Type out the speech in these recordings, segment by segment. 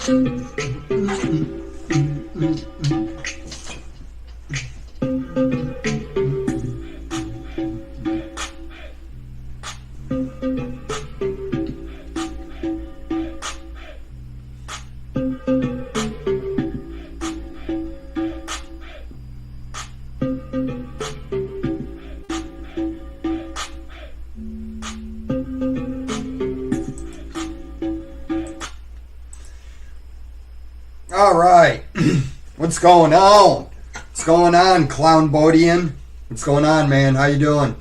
All right. What's going on? What's going on, Clown Bodian? What's going on, man? How you doing?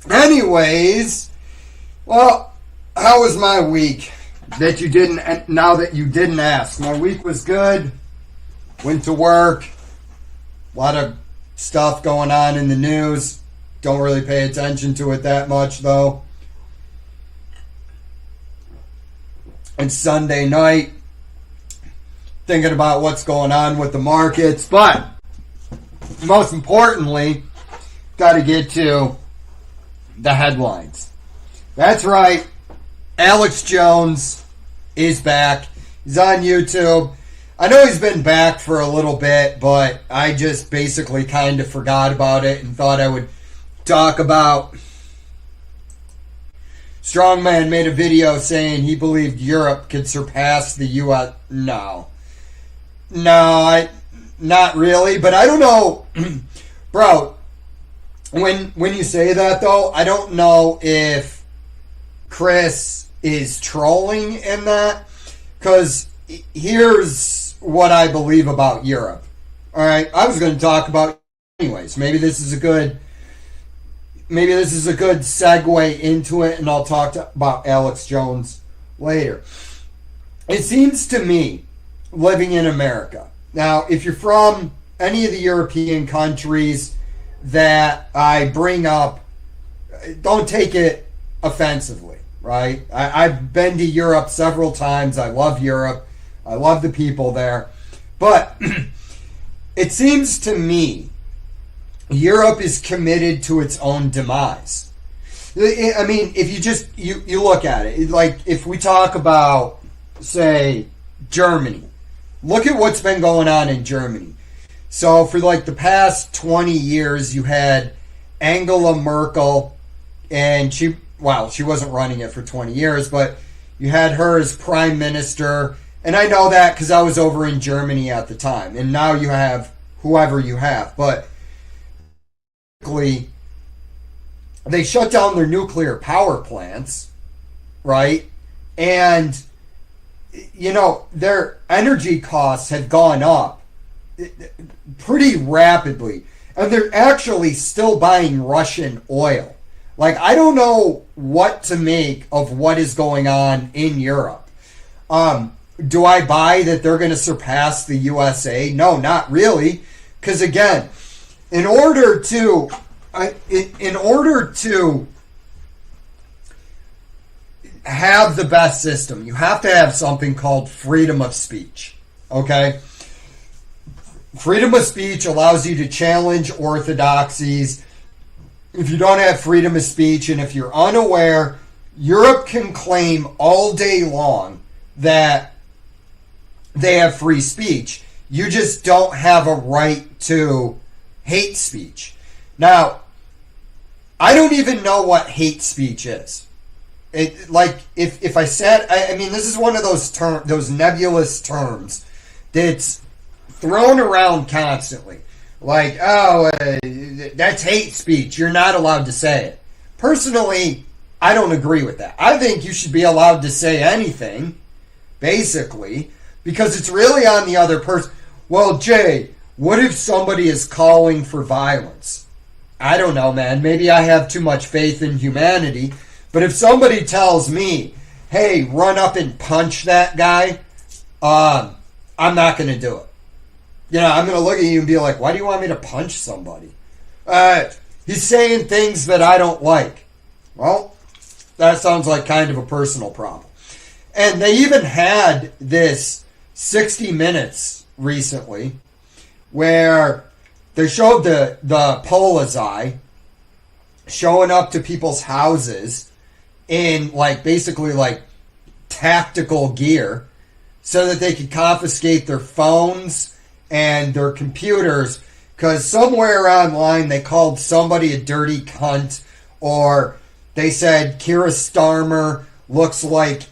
Anyways, well, how was my week? Now that you didn't ask. My week was good. Went to work. A lot of stuff going on in the news. Don't really pay attention to it that much, though. It's Sunday night. Thinking about what's going on with the markets, but most importantly, got to get to the headlines. That's right, Alex Jones is back. He's on YouTube. I know he's been back for a little bit, but I just basically kind of forgot about it and thought I would talk about. Strongman made a video saying he believed Europe could surpass the U.S. No, not really, but I don't know. Bro, when you say that, though, I don't know if Chris is trolling in that, because here's what I believe about Europe. All right, I was going to talk about anyways. Maybe this is a good segue into it, and I'll talk about Alex Jones later. It seems to me, living in America. Now, if you're from any of the European countries that I bring up, don't take it offensively, right? I've been to Europe several times. I love Europe. I love the people there. But it seems to me Europe is committed to its own demise. I mean, if you just, you look at it, like if we talk about, say, Germany, look at what's been going on in Germany. So for like the past 20 years, you had Angela Merkel, and she wasn't running it for 20 years, but you had her as prime minister. And I know that because I was over in Germany at the time. And now you have whoever you have. But basically, they shut down their nuclear power plants, right? And you know, their energy costs have gone up pretty rapidly. And they're actually still buying Russian oil. Like, I don't know what to make of what is going on in Europe. Do I buy that they're going to surpass the USA? No, not really. Because, again, in order to have the best system, you have to have something called freedom of speech. Okay? Freedom of speech allows you to challenge orthodoxies. If you don't have freedom of speech, and if you're unaware, Europe can claim all day long that they have free speech. You just don't have a right to hate speech. Now, I don't even know what hate speech is. If I said, I mean, this is one of those nebulous terms that's thrown around constantly. Like, that's hate speech. You're not allowed to say it. Personally, I don't agree with that. I think you should be allowed to say anything, basically, because it's really on the other person. Well, Jay, what if somebody is calling for violence? I don't know, man. Maybe I have too much faith in humanity. But if somebody tells me, hey, run up and punch that guy, I'm not going to do it. You know, I'm going to look at you and be like, why do you want me to punch somebody? He's saying things that I don't like. Well, that sounds like kind of a personal problem. And they even had this 60 Minutes recently where they showed the Polizei showing up to people's houses in basically tactical gear, so that they could confiscate their phones and their computers, because somewhere online they called somebody a dirty cunt, or they said Keira Starmer looks like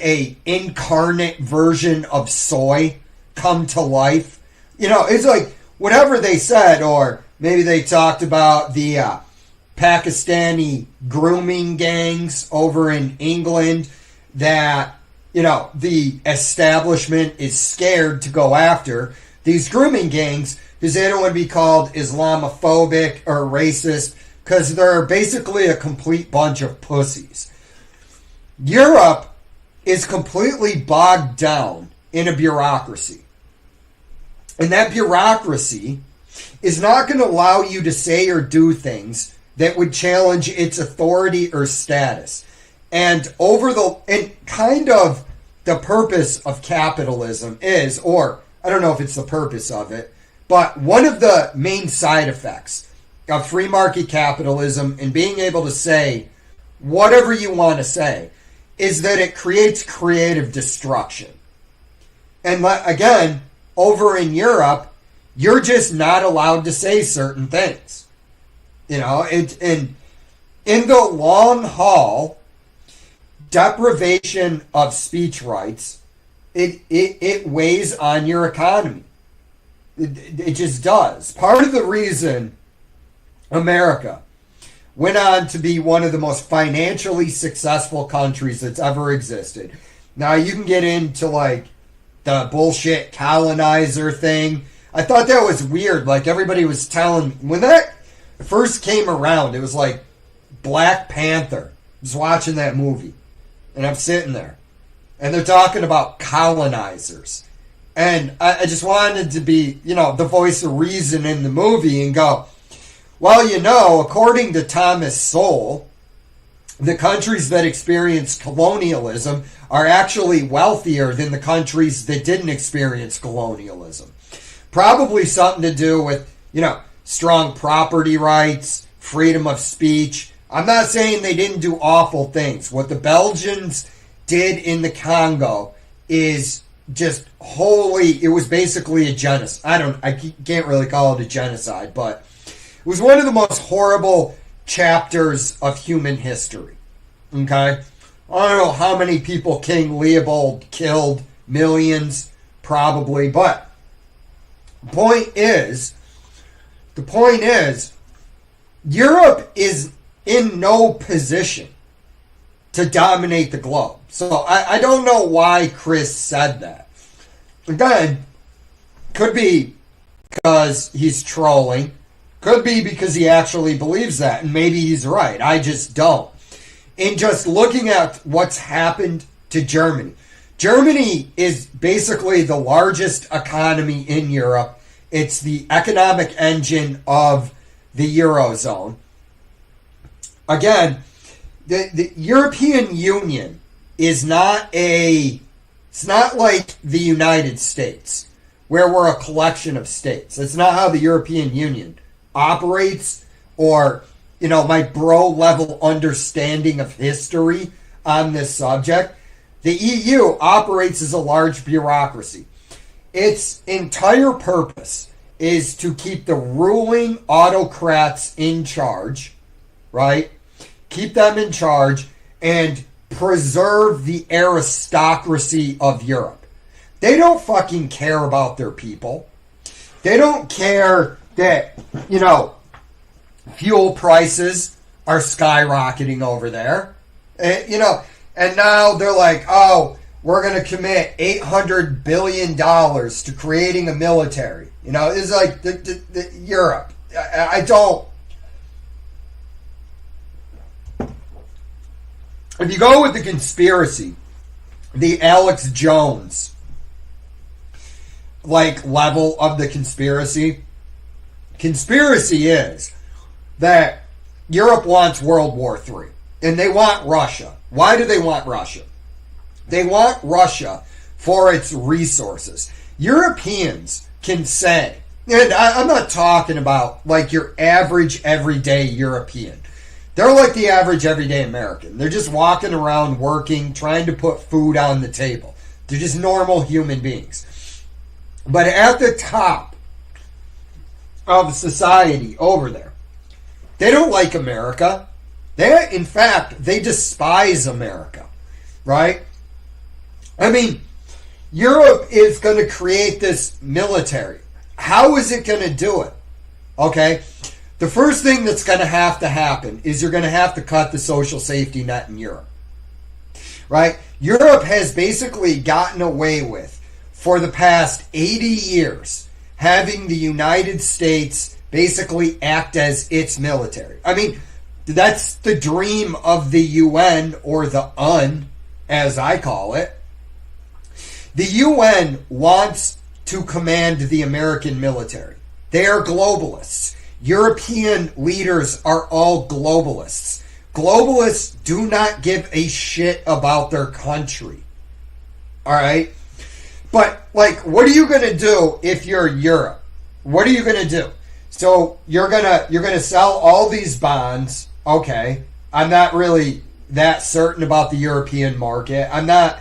a incarnate version of soy come to life. You know, it's like whatever they said, or maybe they talked about the Pakistani grooming gangs over in England that, you know, the establishment is scared to go after. These grooming gangs, because they don't want to be called Islamophobic or racist, because they're basically a complete bunch of pussies. Europe is completely bogged down in a bureaucracy. And that bureaucracy is not going to allow you to say or do things that would challenge its authority or status. And kind of the purpose of capitalism is, or I don't know if it's the purpose of it, but one of the main side effects of free market capitalism and being able to say whatever you want to say is that it creates creative destruction. And again, over in Europe, you're just not allowed to say certain things. You know, in the long haul, deprivation of speech rights, it weighs on your economy. It just does. Part of the reason America went on to be one of the most financially successful countries that's ever existed. Now, you can get into, like, the bullshit colonizer thing. I thought that was weird. Like, everybody was telling... When that first came around, it was like Black Panther. I was watching that movie. And I'm sitting there. And they're talking about colonizers. And I just wanted to be, you know, the voice of reason in the movie and go... Well, you know, according to Thomas Sowell, the countries that experienced colonialism are actually wealthier than the countries that didn't experience colonialism. Probably something to do with, you know, strong property rights, freedom of speech. I'm not saying they didn't do awful things. What the Belgians did in the Congo is just it was basically a genocide. I can't really call it a genocide, but it was one of the most horrible chapters of human history. Okay? I don't know how many people King Leopold killed. Millions, probably. But the point is, Europe is in no position to dominate the globe. So I don't know why Chris said that. Again, could be because he's trolling. Could be because he actually believes that, and maybe he's right. I just don't. In just looking at what's happened to Germany. Germany is basically the largest economy in Europe. It's the economic engine of the Eurozone. Again, the European Union is it's not like the United States, where we're a collection of states. That's not how the European Union operates, or, you know, my bro level understanding of history on this subject. The EU operates as a large bureaucracy. Its entire purpose is to keep the ruling autocrats in charge, right? Keep them in charge and preserve the aristocracy of Europe. They don't fucking care about their people. They don't care that, you know, fuel prices are skyrocketing over there. You know, and now they're like, oh, we're going to commit $800 billion to creating a military. You know, it's like the Europe. I don't. If you go with the conspiracy, the Alex Jones, like, level of the conspiracy is that Europe wants World War III, and they want Russia. Why do they want Russia? They want Russia for its resources. Europeans can say, and I'm not talking about like your average everyday European. They're like the average everyday American. They're just walking around working, trying to put food on the table. They're just normal human beings. But at the top of society over there, they don't like America. In fact, they despise America, right? I mean, Europe is going to create this military. How is it going to do it? Okay, the first thing that's going to happen is you're going to have to cut the social safety net in Europe, right? Europe has basically gotten away with, for the past 80 years, having the United States basically act as its military. I mean, that's the dream of the UN, or the UN, as I call it. The UN wants to command the American military. They are globalists. European leaders are all globalists. Globalists do not give a shit about their country. All right? But, like, what are you going to do if you're Europe? What are you going to do? So you're gonna sell all these bonds. Okay. I'm not really that certain about the European market. I'm not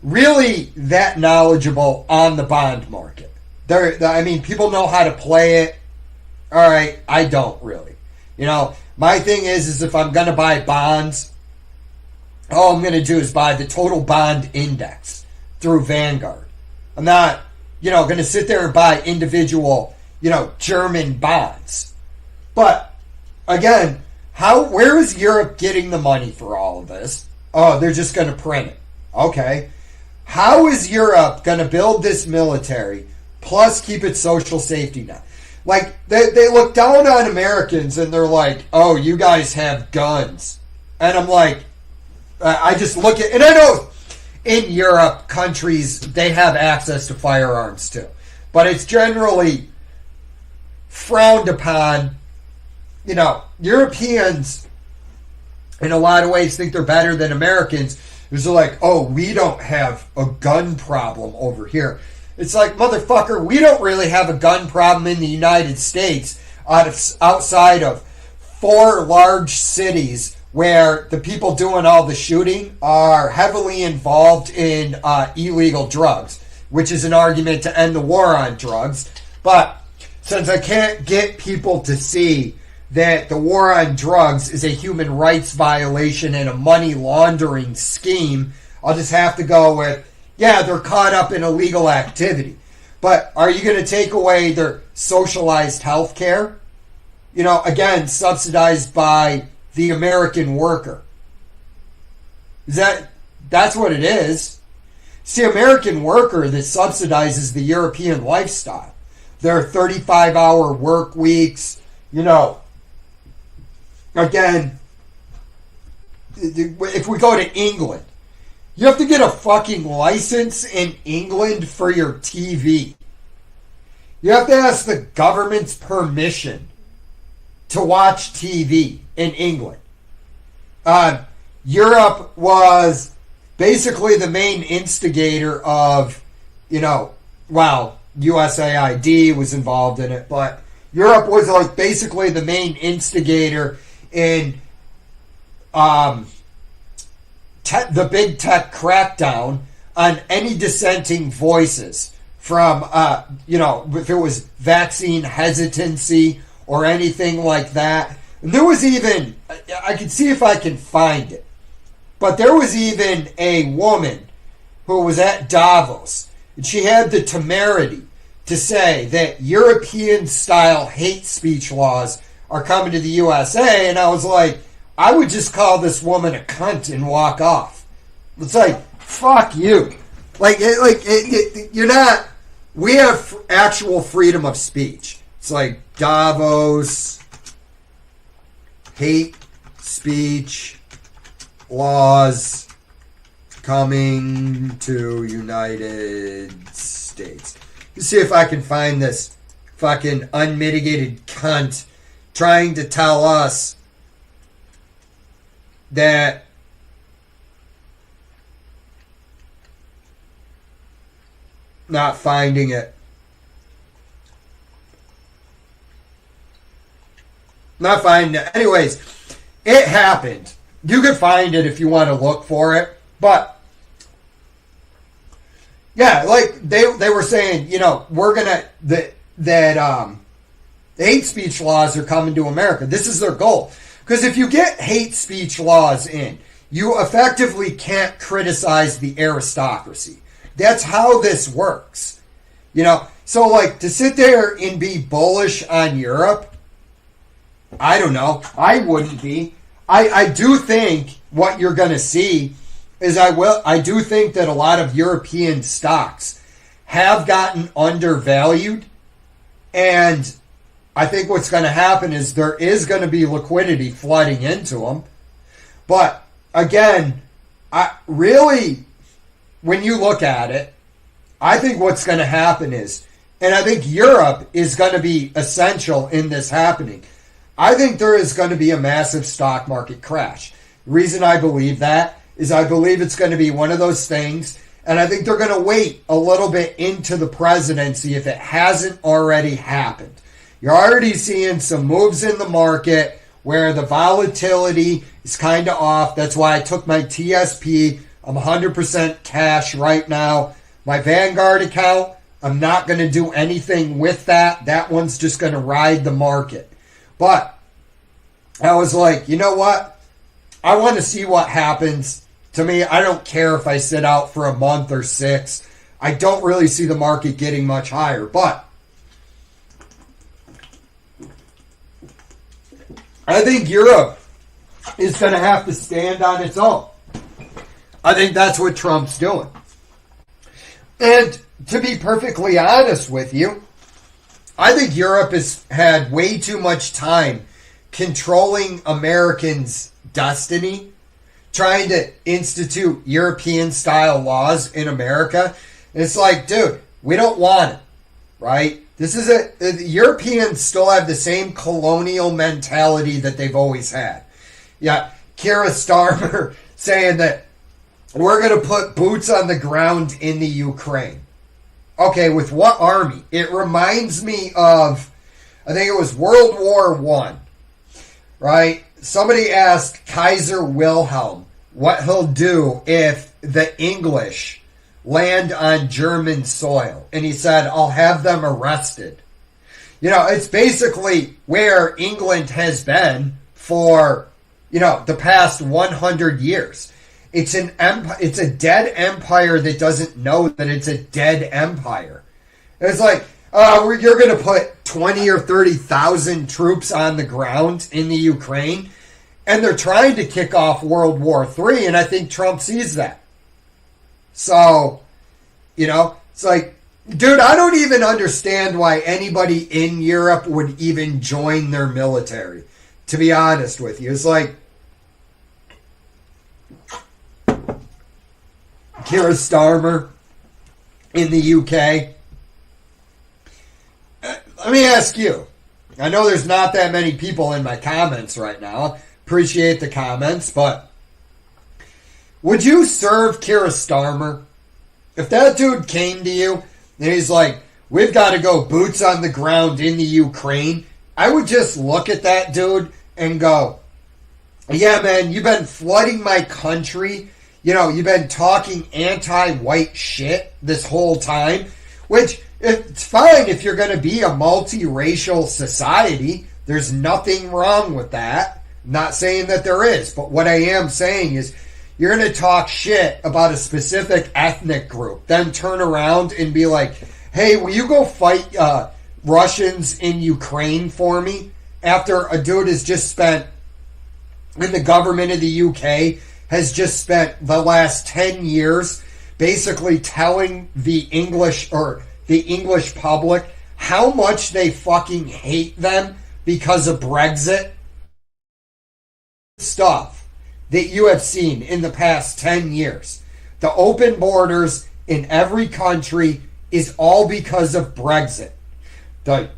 really that knowledgeable on the bond market. I mean, people know how to play it. All right, I don't really. You know, my thing is if I'm going to buy bonds, all I'm going to do is buy the total bond index through Vanguard. I'm not, going to sit there and buy individual, German bonds. But, again, where is Europe getting the money for all of this? Oh, they're just going to print it. Okay. How is Europe going to build this military plus keep its social safety net? Like, they look down on Americans and they're like, oh, you guys have guns. And I'm like, I just look at, and I know in Europe, countries, they have access to firearms too. But it's generally frowned upon. Europeans, in a lot of ways, think they're better than Americans. It's like, oh, we don't have a gun problem over here. It's like, motherfucker, we don't really have a gun problem in the United States outside of 4 large cities where the people doing all the shooting are heavily involved in illegal drugs, which is an argument to end the war on drugs. But since I can't get people to see that the war on drugs is a human rights violation and a money laundering scheme, I'll just have to go with, yeah, they're caught up in illegal activity. But are you going to take away their socialized health care? Again, subsidized by the American worker. That's what it is. It's the American worker that subsidizes the European lifestyle. Their 35-hour work weeks, Again, if we go to England, you have to get a fucking license in England for your TV. You have to ask the government's permission to watch TV in England. Europe was basically the main instigator of, USAID was involved in it, but Europe was like basically the main instigator in the big tech crackdown on any dissenting voices from, if it was vaccine hesitancy or anything like that. And there was even, I can see if I can find it, but there was even a woman who was at Davos, and she had the temerity to say that European-style hate speech laws are coming to the USA, and I was like, I would just call this woman a cunt and walk off. It's like, fuck you. You're not, we have actual freedom of speech. It's like Davos, hate speech laws coming to United States. Let's see if I can find this fucking unmitigated cunt trying to tell us that not finding it. Not finding it. Anyways, it happened. You can find it if you want to look for it. But, yeah, like they were saying, we're going to, that hate speech laws are coming to America. This is their goal. Because if you get hate speech laws in, you effectively can't criticize the aristocracy. That's how this works. So like to sit there and be bullish on Europe, I don't know. I wouldn't be. I do think what you're going to see is I do think that a lot of European stocks have gotten undervalued, and I think what's going to happen is there is going to be liquidity flooding into them. But again, when you look at it, I think what's going to happen is, and I think Europe is going to be essential in this happening, I think there is going to be a massive stock market crash. The reason I believe that is I believe it's going to be one of those things, and I think they're going to wait a little bit into the presidency if it hasn't already happened. You're already seeing some moves in the market where the volatility is kind of off. That's why I took my TSP. I'm 100% cash right now. My Vanguard account, I'm not going to do anything with that. That one's just going to ride the market. But I was like, you know what? I want to see what happens. To me, I don't care if I sit out for a month or 6. I don't really see the market getting much higher. But I think Europe is going to have to stand on its own. I think that's what Trump's doing. And to be perfectly honest with you, I think Europe has had way too much time controlling Americans' destiny, trying to institute European-style laws in America. And it's like, dude, we don't want it, right? The Europeans still have the same colonial mentality that they've always had. Yeah, Keir Starmer saying that we're going to put boots on the ground in the Ukraine. Okay, with what army? It reminds me of, I think it was World War I, right? Somebody asked Kaiser Wilhelm what he'll do if the English land on German soil. And he said, I'll have them arrested. It's basically where England has been for, the past 100 years. It's a dead empire that doesn't know that it's a dead empire. It's like, you're going to put 20 or 30,000 troops on the ground in the Ukraine, and they're trying to kick off World War III, and I think Trump sees that. So, it's like, dude, I don't even understand why anybody in Europe would even join their military, to be honest with you. It's like, Keir Starmer in the UK. Let me ask you. I know there's not that many people in my comments right now. Appreciate the comments, but would you serve Keir Starmer? If that dude came to you and he's like, we've got to go boots on the ground in the Ukraine, I would just look at that dude and go, yeah, man, you've been flooding my country. You've been talking anti-white shit this whole time, which it's fine if you're going to be a multiracial society. There's nothing wrong with that. I'm not saying that there is, but what I am saying is you're going to talk shit about a specific ethnic group, then turn around and be like, hey, will you go fight Russians in Ukraine for me? After a dude has just spent, in the government of the UK, has just spent the last 10 years basically telling the English public how much they fucking hate them because of Brexit. Stuff that you have seen in the past 10 years. The open borders in every country is all because of Brexit. The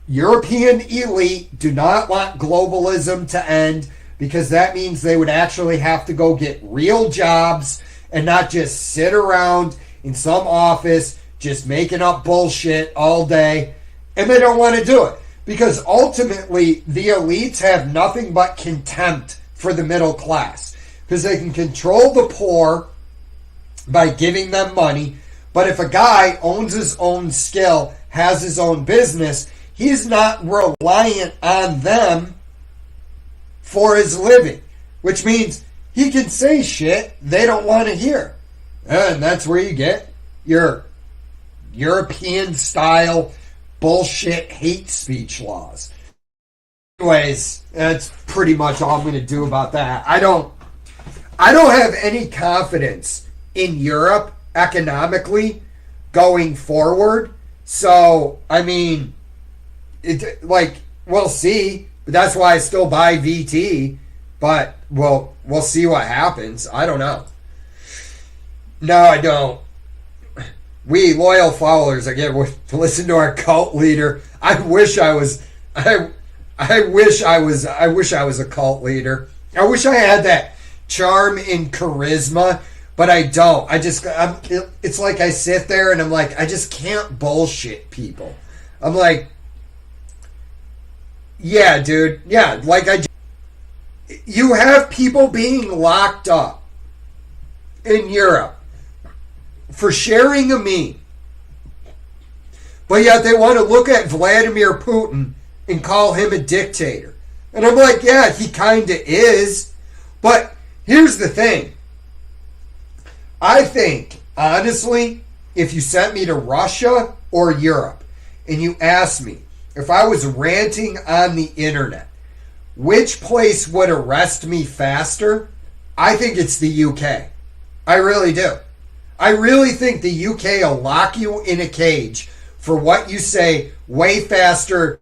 European elite do not want globalism to end, because that means they would actually have to go get real jobs and not just sit around in some office just making up bullshit all day. And they don't want to do it because ultimately the elites have nothing but contempt for the middle class because they can control the poor by giving them money. But if a guy owns his own skill, has his own business, he's not reliant on them for his living, which means he can say shit they don't want to hear. And that's where you get your European style bullshit hate speech laws. Anyways, that's pretty much all I'm going to do about that. I don't have any confidence in Europe economically going forward. So, I mean, we'll see. But that's why I still buy VT. But we'll see what happens. I don't know. No, I don't. We loyal followers, again, listen to our cult leader. I wish I was a cult leader. I wish I had that charm and charisma, but I don't. It's like I sit there and I'm like, I just can't bullshit people. I'm like, yeah, dude. Yeah, you have people being locked up in Europe for sharing a meme. But yet they want to look at Vladimir Putin and call him a dictator. And I'm like, yeah, he kind of is. But here's the thing. I think, honestly, if you sent me to Russia or Europe and you asked me if I was ranting on the internet, which place would arrest me faster? I think it's the UK. I really do. I really think the UK will lock you in a cage for what you say way faster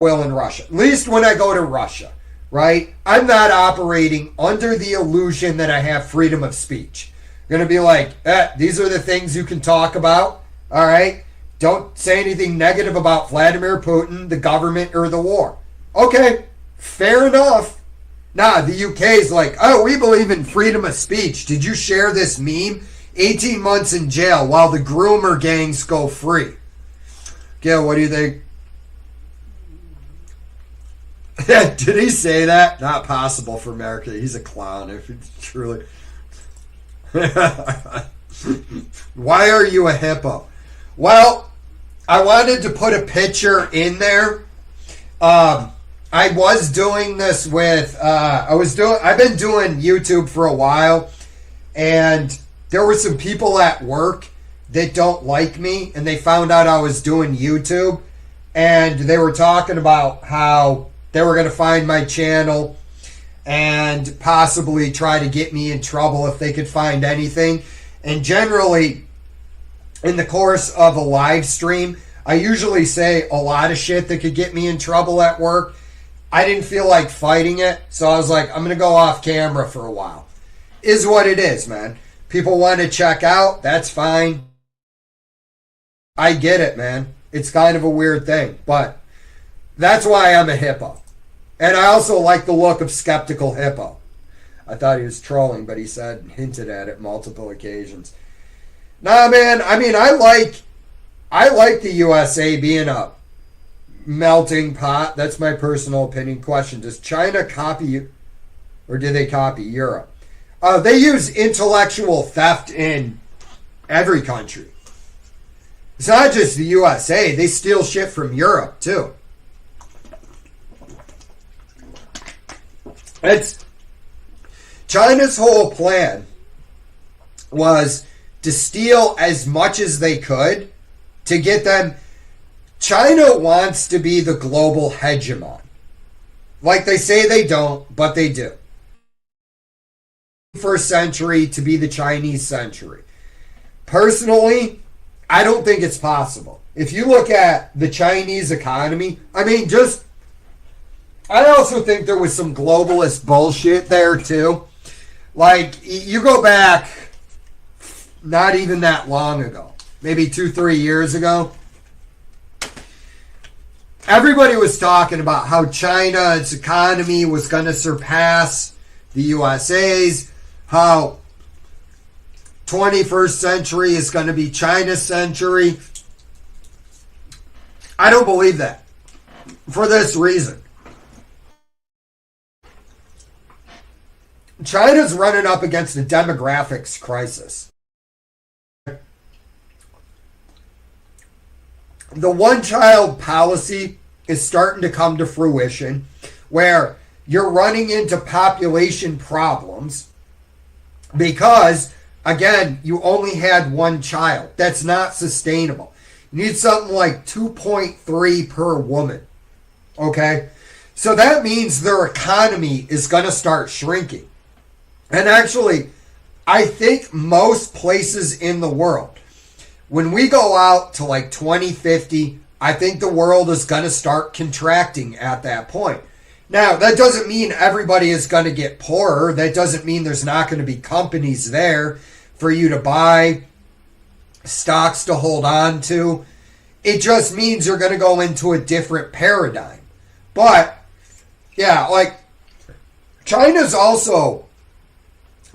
than in Russia. At least when I go to Russia, right? I'm not operating under the illusion that I have freedom of speech. I'm going to be like, these are the things you can talk about, all right? Don't say anything negative about Vladimir Putin, the government, or the war. Okay, fair enough. Nah, the UK's like, oh, we believe in freedom of speech. Did you share this meme? 18 months in jail while the groomer gangs go free. Gil, what do you think? Did he say that? Not possible for America. He's a clown if it's truly. Why are you a hippo? Well, I wanted to put a picture in there. I was doing this with I've been doing YouTube for a while, and there were some people at work that don't like me, and they found out I was doing YouTube, and they were talking about how they were going to find my channel and possibly try to get me in trouble if they could find anything. And generally, in the course of a live stream, I usually say a lot of shit that could get me in trouble at work. I didn't feel like fighting it, so I was like, I'm going to go off camera for a while. Is what it is, man. People want to check out, that's fine. I get it, man. It's kind of a weird thing, but that's why I'm a hippo. And I also like the look of Skeptical Hippo. I thought he was trolling, but he hinted at it multiple occasions. Nah, man, I mean, I like the USA being a melting pot. That's my personal opinion. Question: does China copy, or do they copy Europe? They use intellectual theft in every country. It's not just the USA. They steal shit from Europe, too. China's whole plan was to steal as much as they could to get them. China wants to be the global hegemon. Like they say they don't, but they do. First century to be the Chinese century. Personally, I don't think it's possible. If you look at the Chinese economy, I mean, I also think there was some globalist bullshit there too. Like, you go back not even that long ago, maybe 2-3 years ago, everybody was talking about how China's economy was going to surpass the USA's, how 21st century is going to be China's century. I don't believe that for this reason. China's running up against a demographics crisis. The one-child policy is starting to come to fruition, where you're running into population problems because, again, you only had one child. That's not sustainable. You need something like 2.3 per woman. Okay? So that means their economy is going to start shrinking. And actually, I think most places in the world, when we go out to like 2050, I think the world is going to start contracting at that point. Now, that doesn't mean everybody is going to get poorer. That doesn't mean there's not going to be companies there for you to buy, stocks to hold on to. It just means you're going to go into a different paradigm. But, yeah, like, China's also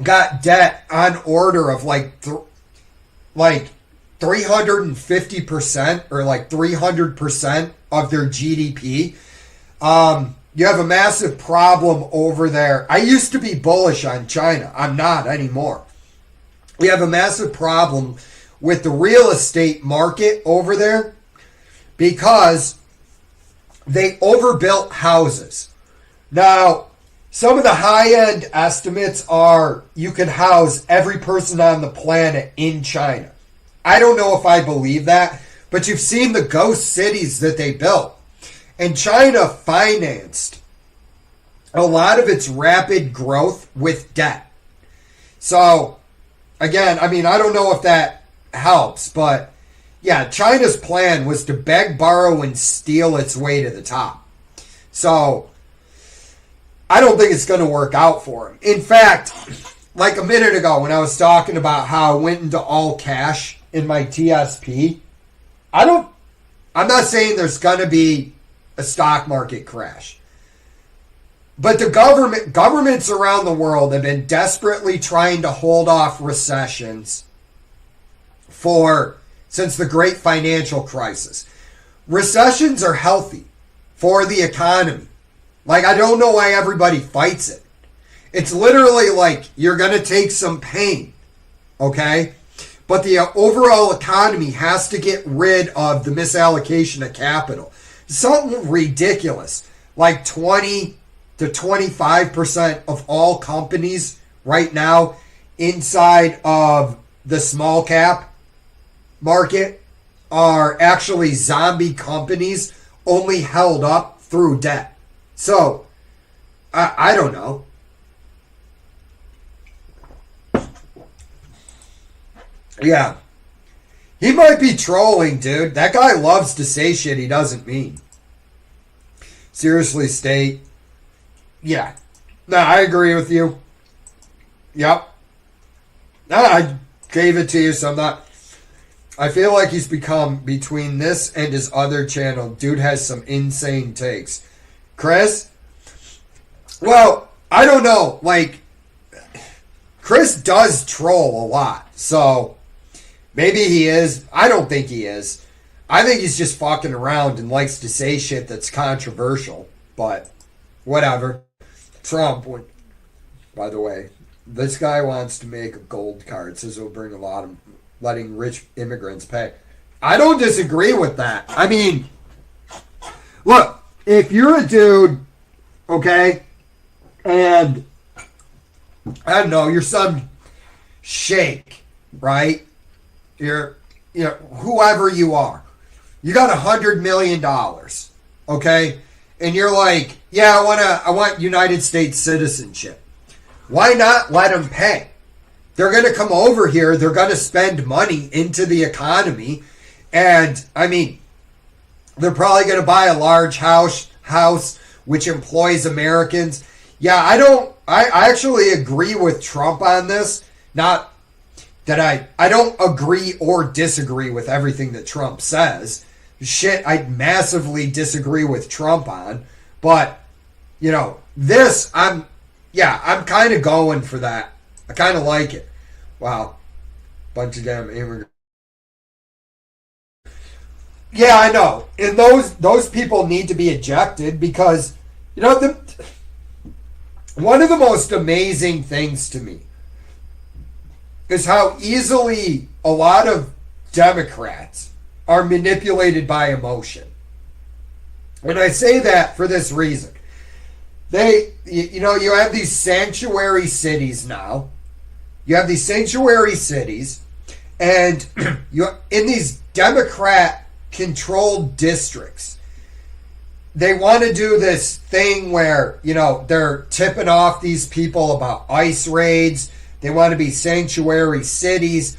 got debt on order of like 350% or like 300% of their GDP. You have a massive problem over there. I used to be bullish on China. I'm not anymore. We have a massive problem with the real estate market over there because they overbuilt houses. Now, some of the high-end estimates are you can house every person on the planet in China. I don't know if I believe that, but you've seen the ghost cities that they built. And China financed a lot of its rapid growth with debt. So, again, I mean, I don't know if that helps, but yeah, China's plan was to beg, borrow, and steal its way to the top. So, I don't think it's going to work out for them. In fact, like a minute ago when I was talking about how I went into all cash in my TSP, I'm not saying there's going to be a stock market crash. But the governments around the world have been desperately trying to hold off recessions since the great financial crisis. Recessions are healthy for the economy. Like, I don't know why everybody fights it. It's literally like you're going to take some pain, okay? But the overall economy has to get rid of the misallocation of capital. Something ridiculous, like 20 to 25% of all companies right now inside of the small cap market are actually zombie companies only held up through debt. So, I don't know. Yeah. He might be trolling, dude. That guy loves to say shit he doesn't mean. Seriously, State. Yeah. No, I agree with you. Yep. No, I gave it to you, so I'm not... I feel like he's become, between this and his other channel, dude has some insane takes. Chris? Well, I don't know. Like, Chris does troll a lot, so... Maybe he is. I don't think he is. I think he's just fucking around and likes to say shit that's controversial. But whatever. Trump would. By the way, this guy wants to make a gold card. Says it'll bring a lot of letting rich immigrants pay. I don't disagree with that. I mean, look, if you're a dude, okay, and I don't know, you're some sheikh, right? You're, whoever you are, you got $100 million, okay, and you're like, yeah, I want United States citizenship. Why not let them pay? They're going to come over here. They're going to spend money into the economy, and I mean, they're probably going to buy a large house which employs Americans. Yeah, I actually agree with Trump on this. Not that I don't agree or disagree with everything that Trump says. Shit, I massively disagree with Trump on. But, this, I'm kind of going for that. I kind of like it. Wow. Bunch of damn immigrants. Yeah, I know. And those people need to be ejected because, one of the most amazing things to me is how easily a lot of Democrats are manipulated by emotion. And I say that for this reason. You have these sanctuary cities now. You have these sanctuary cities, and in these Democrat-controlled districts, they want to do this thing where, they're tipping off these people about ICE raids. They want to be sanctuary cities.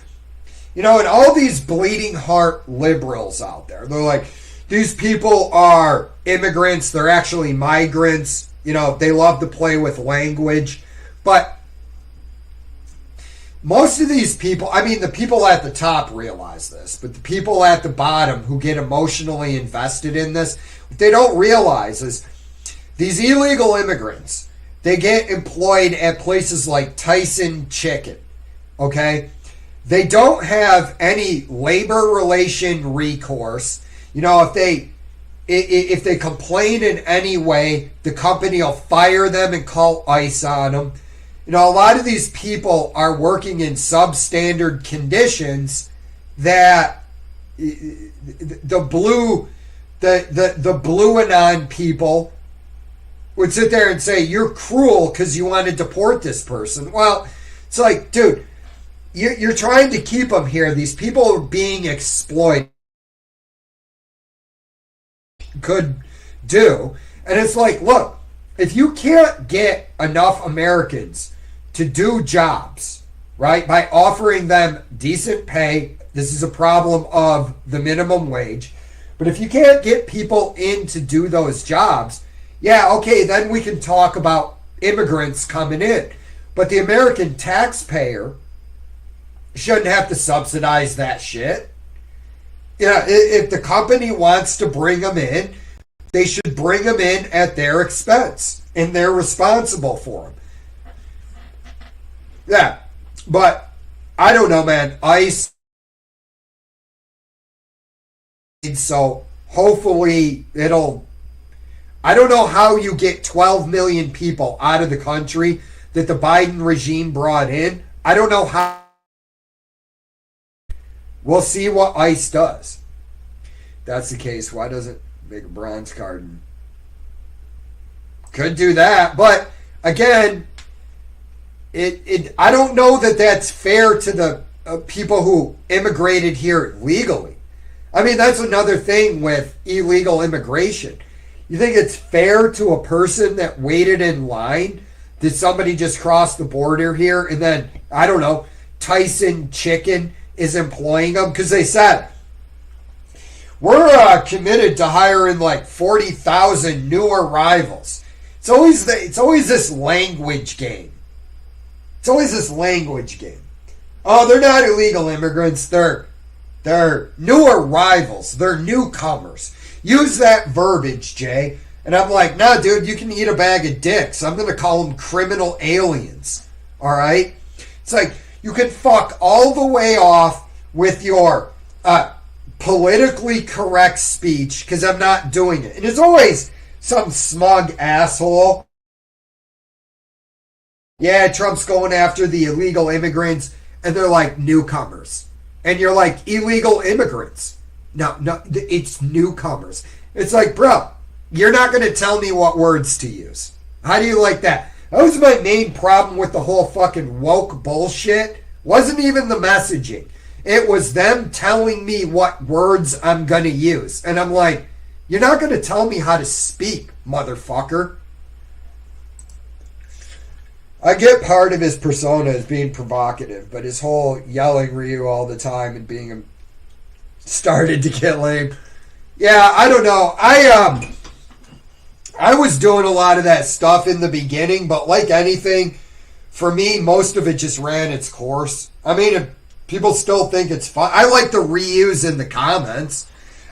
And all these bleeding heart liberals out there, they're like, these people are immigrants. They're actually migrants. They love to play with language. But most of these people, the people at the top realize this, but the people at the bottom who get emotionally invested in this, what they don't realize is these illegal immigrants, they get employed at places like Tyson Chicken, okay? They don't have any labor relation recourse. If they complain in any way, the company will fire them and call ICE on them. A lot of these people are working in substandard conditions that the blue Anon people would sit there and say, you're cruel because you want to deport this person. Well, it's like, dude, you're trying to keep them here. These people are being exploited. Could do. And it's like, look, if you can't get enough Americans to do jobs, right, by offering them decent pay, this is a problem of the minimum wage, but if you can't get people in to do those jobs, yeah, okay, then we can talk about immigrants coming in. But the American taxpayer shouldn't have to subsidize that shit. If the company wants to bring them in, they should bring them in at their expense, and they're responsible for them. Yeah, but I don't know, man. ICE. So hopefully I don't know how you get 12 million people out of the country that the Biden regime brought in. I don't know how. We'll see what ICE does. If that's the case, why doesn't it make a bronze card? Could do that, but again, I don't know that that's fair to the people who immigrated here legally. That's another thing with illegal immigration. You think it's fair to a person that waited in line that somebody just crossed the border here and then, I don't know, Tyson Chicken is employing them? Because they said, we're committed to hiring like 40,000 new arrivals. It's always this language game. It's always this language game. Oh, they're not illegal immigrants. They're new arrivals. They're newcomers. Use that verbiage, Jay. And I'm like, nah, dude, you can eat a bag of dicks. I'm going to call them criminal aliens. All right? It's like, you can fuck all the way off with your politically correct speech because I'm not doing it. And there's always some smug asshole. Yeah, Trump's going after the illegal immigrants, and they're like newcomers. And you're like, illegal immigrants. No, it's newcomers. It's like, bro, you're not going to tell me what words to use. How do you like that? That was my main problem with the whole fucking woke bullshit. Wasn't even the messaging. It was them telling me what words I'm going to use. And I'm like, you're not going to tell me how to speak, motherfucker. I get part of his persona as being provocative, but his whole yelling Ryu all the time and being started to get lame. Yeah, I don't know. I was doing a lot of that stuff in the beginning, but like anything, for me, most of it just ran its course. If people still think it's fun, I like the reuse in the comments.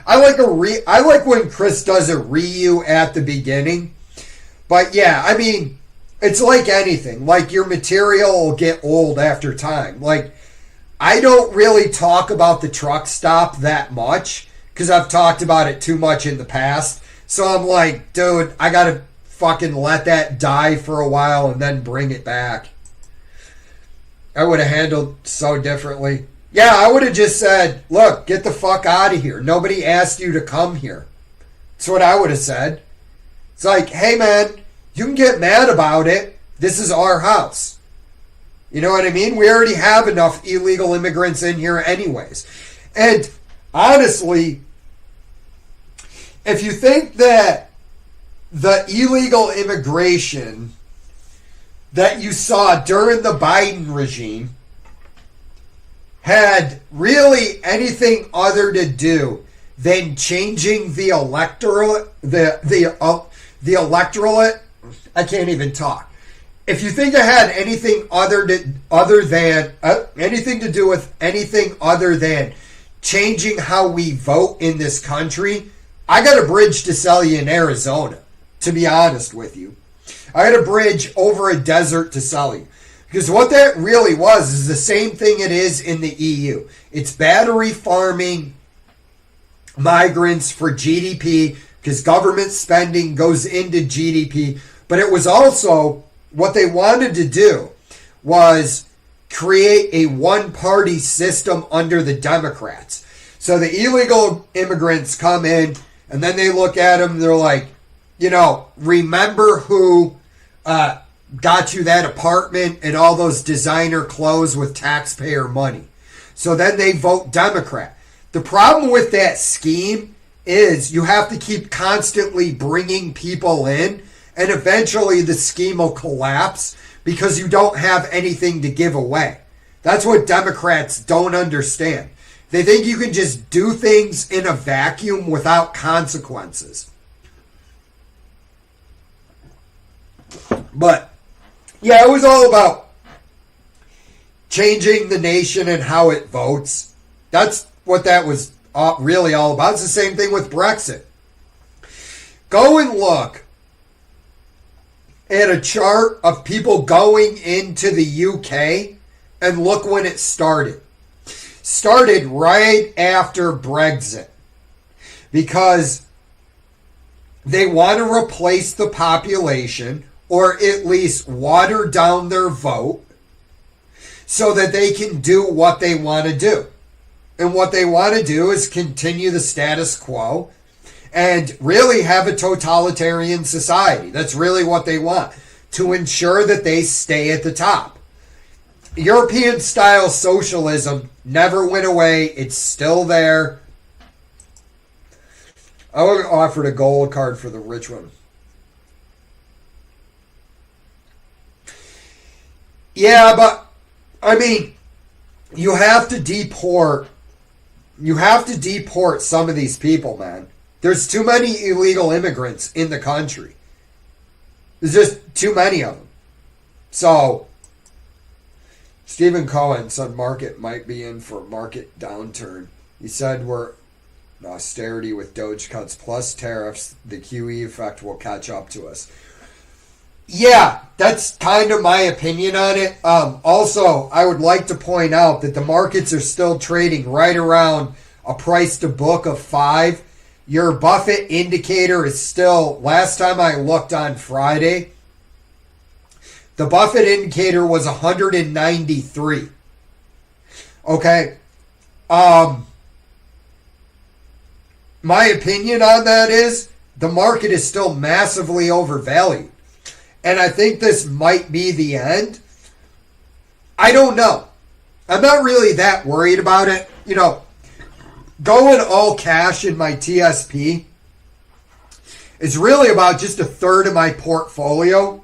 I like when Chris does a Ryu at the beginning. But yeah, it's like anything. Like, your material will get old after time. Like, I don't really talk about the truck stop that much because I've talked about it too much in the past. So I'm like, dude, I got to fucking let that die for a while and then bring it back. I would have handled so differently. Yeah, I would have just said, look, get the fuck out of here. Nobody asked you to come here. That's what I would have said. It's like, hey man, you can get mad about it. This is our house. You know what I mean? We already have enough illegal immigrants in here anyways. And honestly, if you think that the illegal immigration that you saw during the Biden regime had really anything other to do than changing the electorate, the electorate, I can't even talk. If you think it had anything anything to do with anything other than changing how we vote in this country, I got a bridge to sell you in Arizona, to be honest with you. I got a bridge over a desert to sell you. Because what that really was is the same thing it is in the EU. It's battery farming migrants for GDP, because government spending goes into GDP. But it was also, what they wanted to do was create a one-party system under the Democrats. So the illegal immigrants come in, and then they look at them, and they're like, you know, remember who got you that apartment and all those designer clothes with taxpayer money. So then they vote Democrat. The problem with that scheme is you have to keep constantly bringing people in, and eventually the scheme will collapse because you don't have anything to give away. That's what Democrats don't understand. They think you can just do things in a vacuum without consequences. But yeah, it was all about changing the nation and how it votes. That's what that was really all about. It's the same thing with Brexit. Go and look at a chart of people going into the UK and look when it started. Started right after Brexit, because they want to replace the population, or at least water down their vote, so that they can do what they want to do. And what they want to do is continue the status quo and really have a totalitarian society. That's really what they want, to ensure that they stay at the top. European-style socialism never went away. It's still there. I would have offered a gold card for the rich one. Yeah, but, I mean, you have to deport some of these people, man. There's too many illegal immigrants in the country. There's just too many of them. So, Stephen Cohen said market might be in for a market downturn. He said we're in austerity with Doge cuts plus tariffs. The QE effect will catch up to us. Yeah, that's kind of my opinion on it. Also, I would like to point out that the markets are still trading right around a price to book of 5. Your Buffett indicator is still, last time I looked on Friday, the Buffett indicator was 193. Okay. My opinion on that is the market is still massively overvalued. And I think this might be the end. I don't know. I'm not really that worried about it. You know, going all cash in my TSP is really about just a third of my portfolio.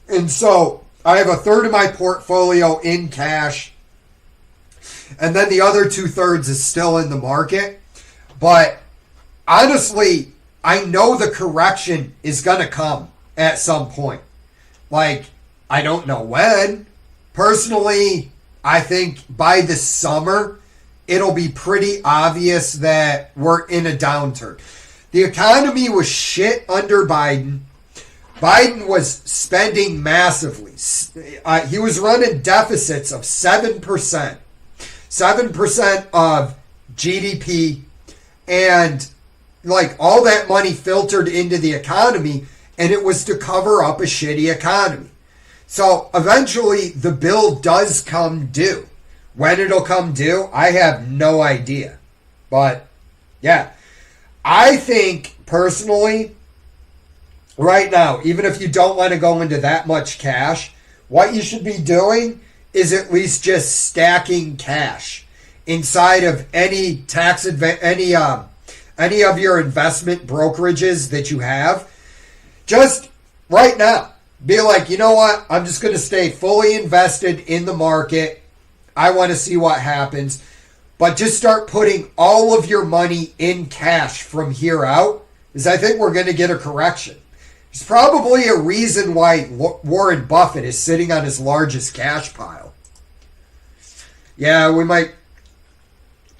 And so I have a third of my portfolio in cash, and then the other 2/3 is still in the market. But honestly, I know the correction is going to come at some point. Like, I don't know when. Personally, I think by the summer, it'll be pretty obvious that we're in a downturn. The economy was shit under Biden. Biden was spending massively. He was running deficits of 7%. 7% of GDP. And like all that money filtered into the economy. and it was to cover up a shitty economy. So eventually the bill does come due. When it'll come due, I have no idea. But yeah, I think personally, right now, even if you don't want to go into that much cash, what you should be doing is at least just stacking cash inside of any any of your investment brokerages that you have. Just right now, be like, you know what? I'm just going to stay fully invested in the market. I want to see what happens. But just start putting all of your money in cash from here out, because I think we're going to get a correction. There's probably a reason why Warren Buffett is sitting on his largest cash pile. Yeah, we might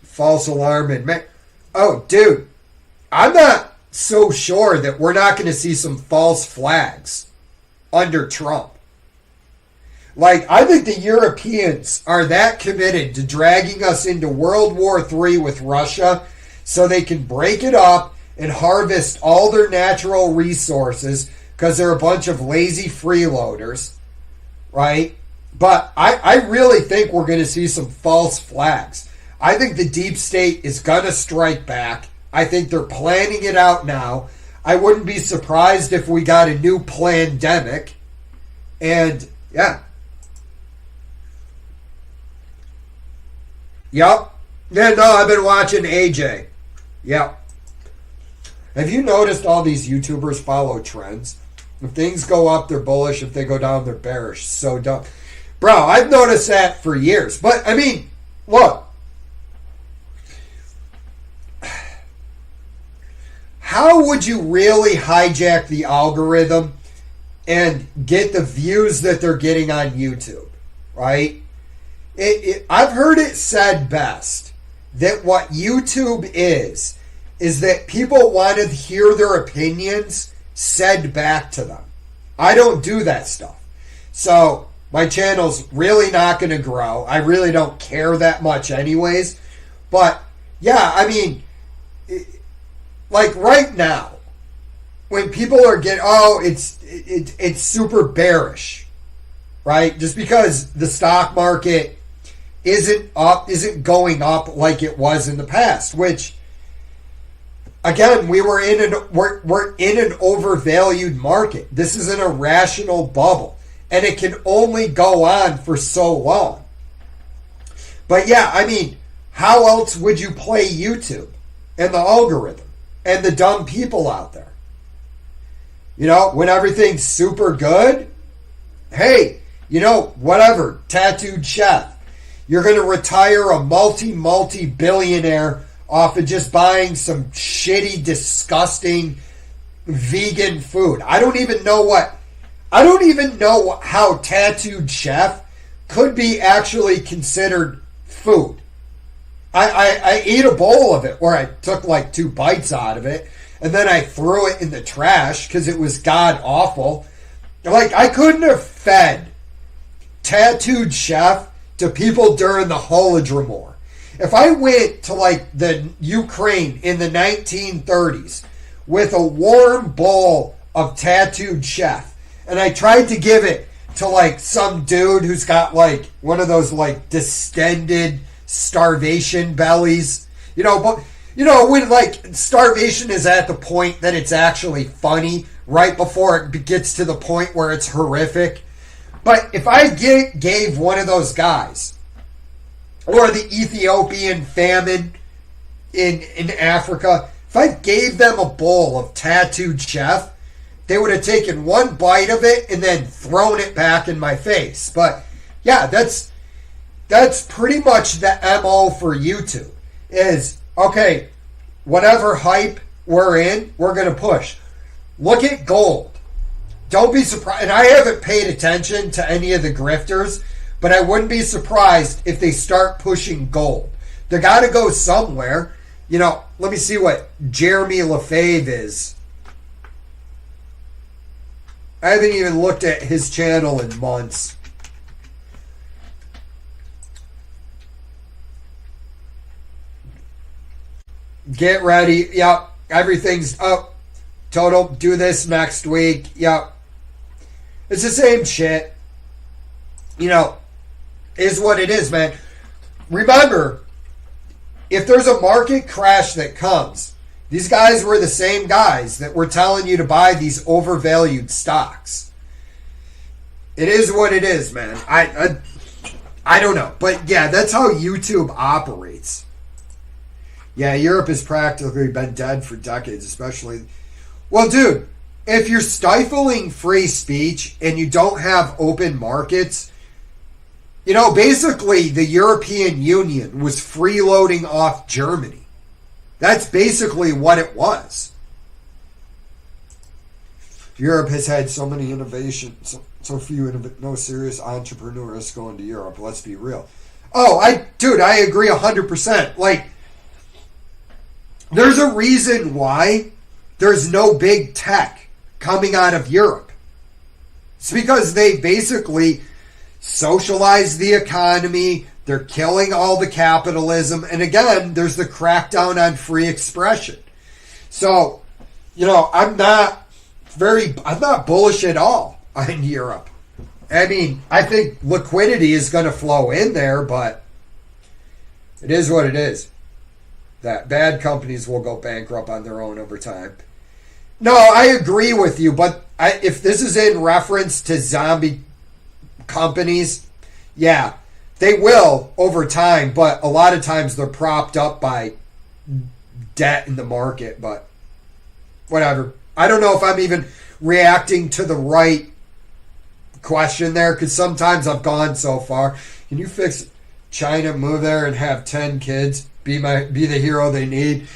false alarm and oh, dude, I'm not so sure that we're not going to see some false flags under Trump. Like, I think the Europeans are that committed to dragging us into World War III with Russia so they can break it up and harvest all their natural resources because they're a bunch of lazy freeloaders, right? But I really think we're going to see some false flags. I think the deep state is going to strike back. I think they're planning it out now. I wouldn't be surprised if we got a new pandemic. And, yeah. Yep. Yeah, no, I've been watching AJ. Yep. Have you noticed all these YouTubers follow trends? If things go up, they're bullish. If they go down, they're bearish. So dumb. Bro, I've noticed that for years. But, I mean, look. How would you really hijack the algorithm and get the views that they're getting on YouTube, right? I've heard it said best that what YouTube is that people want to hear their opinions said back to them. I don't do that stuff. So my channel's really not going to grow. I really don't care that much anyways. But yeah, I mean, like right now, when people are getting, it's super bearish, right? Just because the stock market isn't going up like it was in the past, which again, we're in an overvalued market. This is an irrational bubble, and it can only go on for so long. But yeah, I mean, how else would you play YouTube and the algorithm and the dumb people out there? You know, when everything's super good, hey, you know, whatever, tattooed chef. You're going to retire a multi-billionaire off of just buying some shitty, disgusting vegan food. I don't even know how tattooed chef could be actually considered food. I ate a bowl of it, or I took like 2 bites out of it, and then I threw it in the trash because it was god awful. Like, I couldn't have fed tattooed chef to people during the Holodomor. If I went to like the Ukraine in the 1930s with a warm bowl of tattooed chef, and I tried to give it to like some dude who's got like one of those like distended starvation bellies, you know, but you know, when like starvation is at the point that it's actually funny, right before it gets to the point where it's horrific. But if I gave one of those guys, or the Ethiopian famine in Africa, if I gave them a bowl of tattooed chef, they would have taken one bite of it and then thrown it back in my face. But yeah, that's pretty much the MO for YouTube. Is, okay, whatever hype we're in, we're going to push. Look at gold. Don't be surprised. And I haven't paid attention to any of the grifters, but I wouldn't be surprised if they start pushing gold. They got to go somewhere. You know, let me see what Jeremy Lefebvre is. I haven't even looked at his channel in months. Get ready. Yep. Everything's up. Total, do this next week. Yep. It's the same shit. You know, is what it is, man. Remember, if there's a market crash that comes, these guys were the same guys that were telling you to buy these overvalued stocks. It is what it is, man. I don't know. But yeah, that's how YouTube operates. Yeah, Europe has practically been dead for decades, especially. Well, dude, if you're stifling free speech and you don't have open markets, you know, basically the European Union was freeloading off Germany. That's basically what it was. Europe has had so many innovations, so few, no serious entrepreneurs going to Europe. Let's be real. Oh, I agree 100%. Like, there's a reason why there's no big tech coming out of Europe. It's because they basically socialize the economy. They're killing all the capitalism. And again, there's the crackdown on free expression. So, you know, I'm not bullish at all on Europe. I mean, I think liquidity is going to flow in there, but it is what it is. That bad companies will go bankrupt on their own over time. No, I agree with you, but if this is in reference to zombie companies, yeah, they will over time, but a lot of times they're propped up by debt in the market, but whatever. I don't know if I'm even reacting to the right question there, because sometimes I've gone so far. Can you fix China, move there, and have 10 kids? Be the hero they need?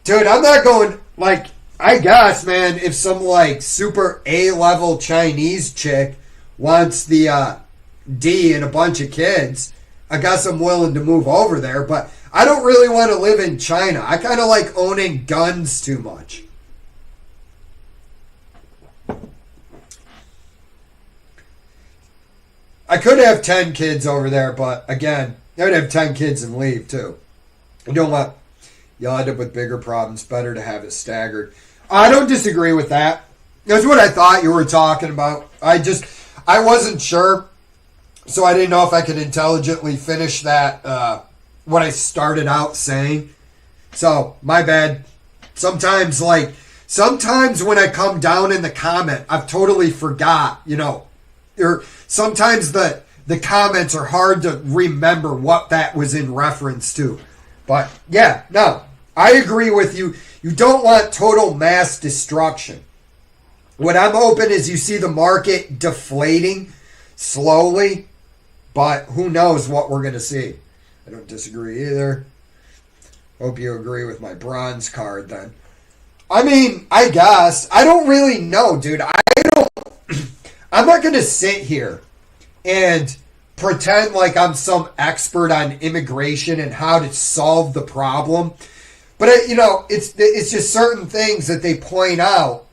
Dude, I'm not going, like, I guess, man, if some, like, super A-level Chinese chick wants the D and a bunch of kids, I guess I'm willing to move over there, but I don't really want to live in China. I kind of like owning guns too much. I could have 10 kids over there, but again, I would have 10 kids and leave too. You know what? You'll end up with bigger problems. Better to have it staggered. I don't disagree with that. That's what I thought you were talking about. I wasn't sure, so I didn't know if I could intelligently finish that, what I started out saying. So, my bad. Sometimes when I come down in the comment, I've totally forgot, you know, or sometimes the comments are hard to remember what that was in reference to. But, yeah, no, I agree with you. You don't want total mass destruction. What I'm hoping is you see the market deflating slowly, but who knows what we're going to see. I don't disagree either. Hope you agree with my bronze card then. I mean, I guess. I don't really know, dude. I'm not going to sit here and pretend like I'm some expert on immigration and how to solve the problem. But, you know, it's just certain things that they point out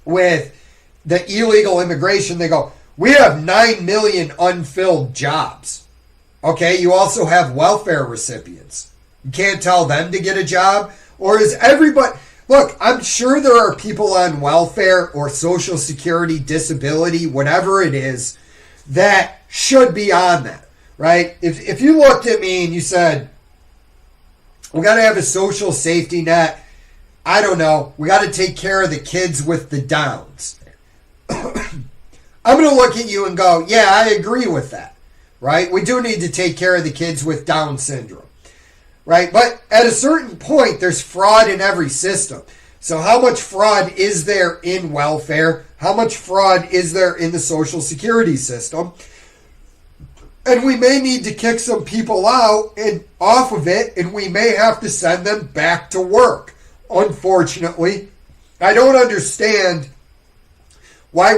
with the illegal immigration. They go, we have 9 million unfilled jobs. Okay, you also have welfare recipients. You can't tell them to get a job? Or is everybody... Look, I'm sure there are people on welfare or Social Security, disability, whatever it is, that should be on that, right? If you looked at me and you said, we got to have a social safety net, I don't know, we got to take care of the kids with the Downs. I'm going to look at you and go, yeah, I agree with that, right? We do need to take care of the kids with Down syndrome. Right? But at a certain point, there's fraud in every system. So how much fraud is there in welfare? How much fraud is there in the Social Security system? And we may need to kick some people out and off of it, and we may have to send them back to work. Unfortunately, I don't understand why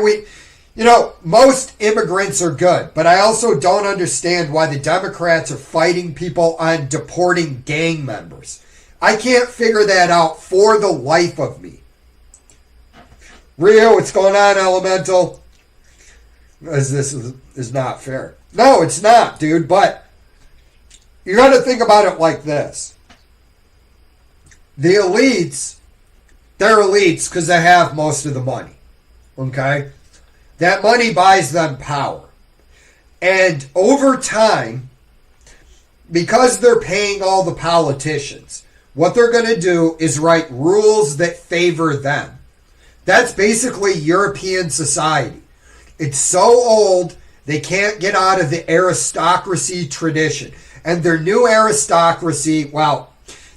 most immigrants are good, but I also don't understand why the Democrats are fighting people on deporting gang members. I can't figure that out for the life of me. Rio, what's going on, Elemental? This is not fair. No, it's not, dude, but you got to think about it like this. The elites they're elites because they have most of the money. Okay? That money buys them power. And over time, because they're paying all the politicians, what they're going to do is write rules that favor them. That's basically European society. It's so old, they can't get out of the aristocracy tradition. And their new aristocracy, well,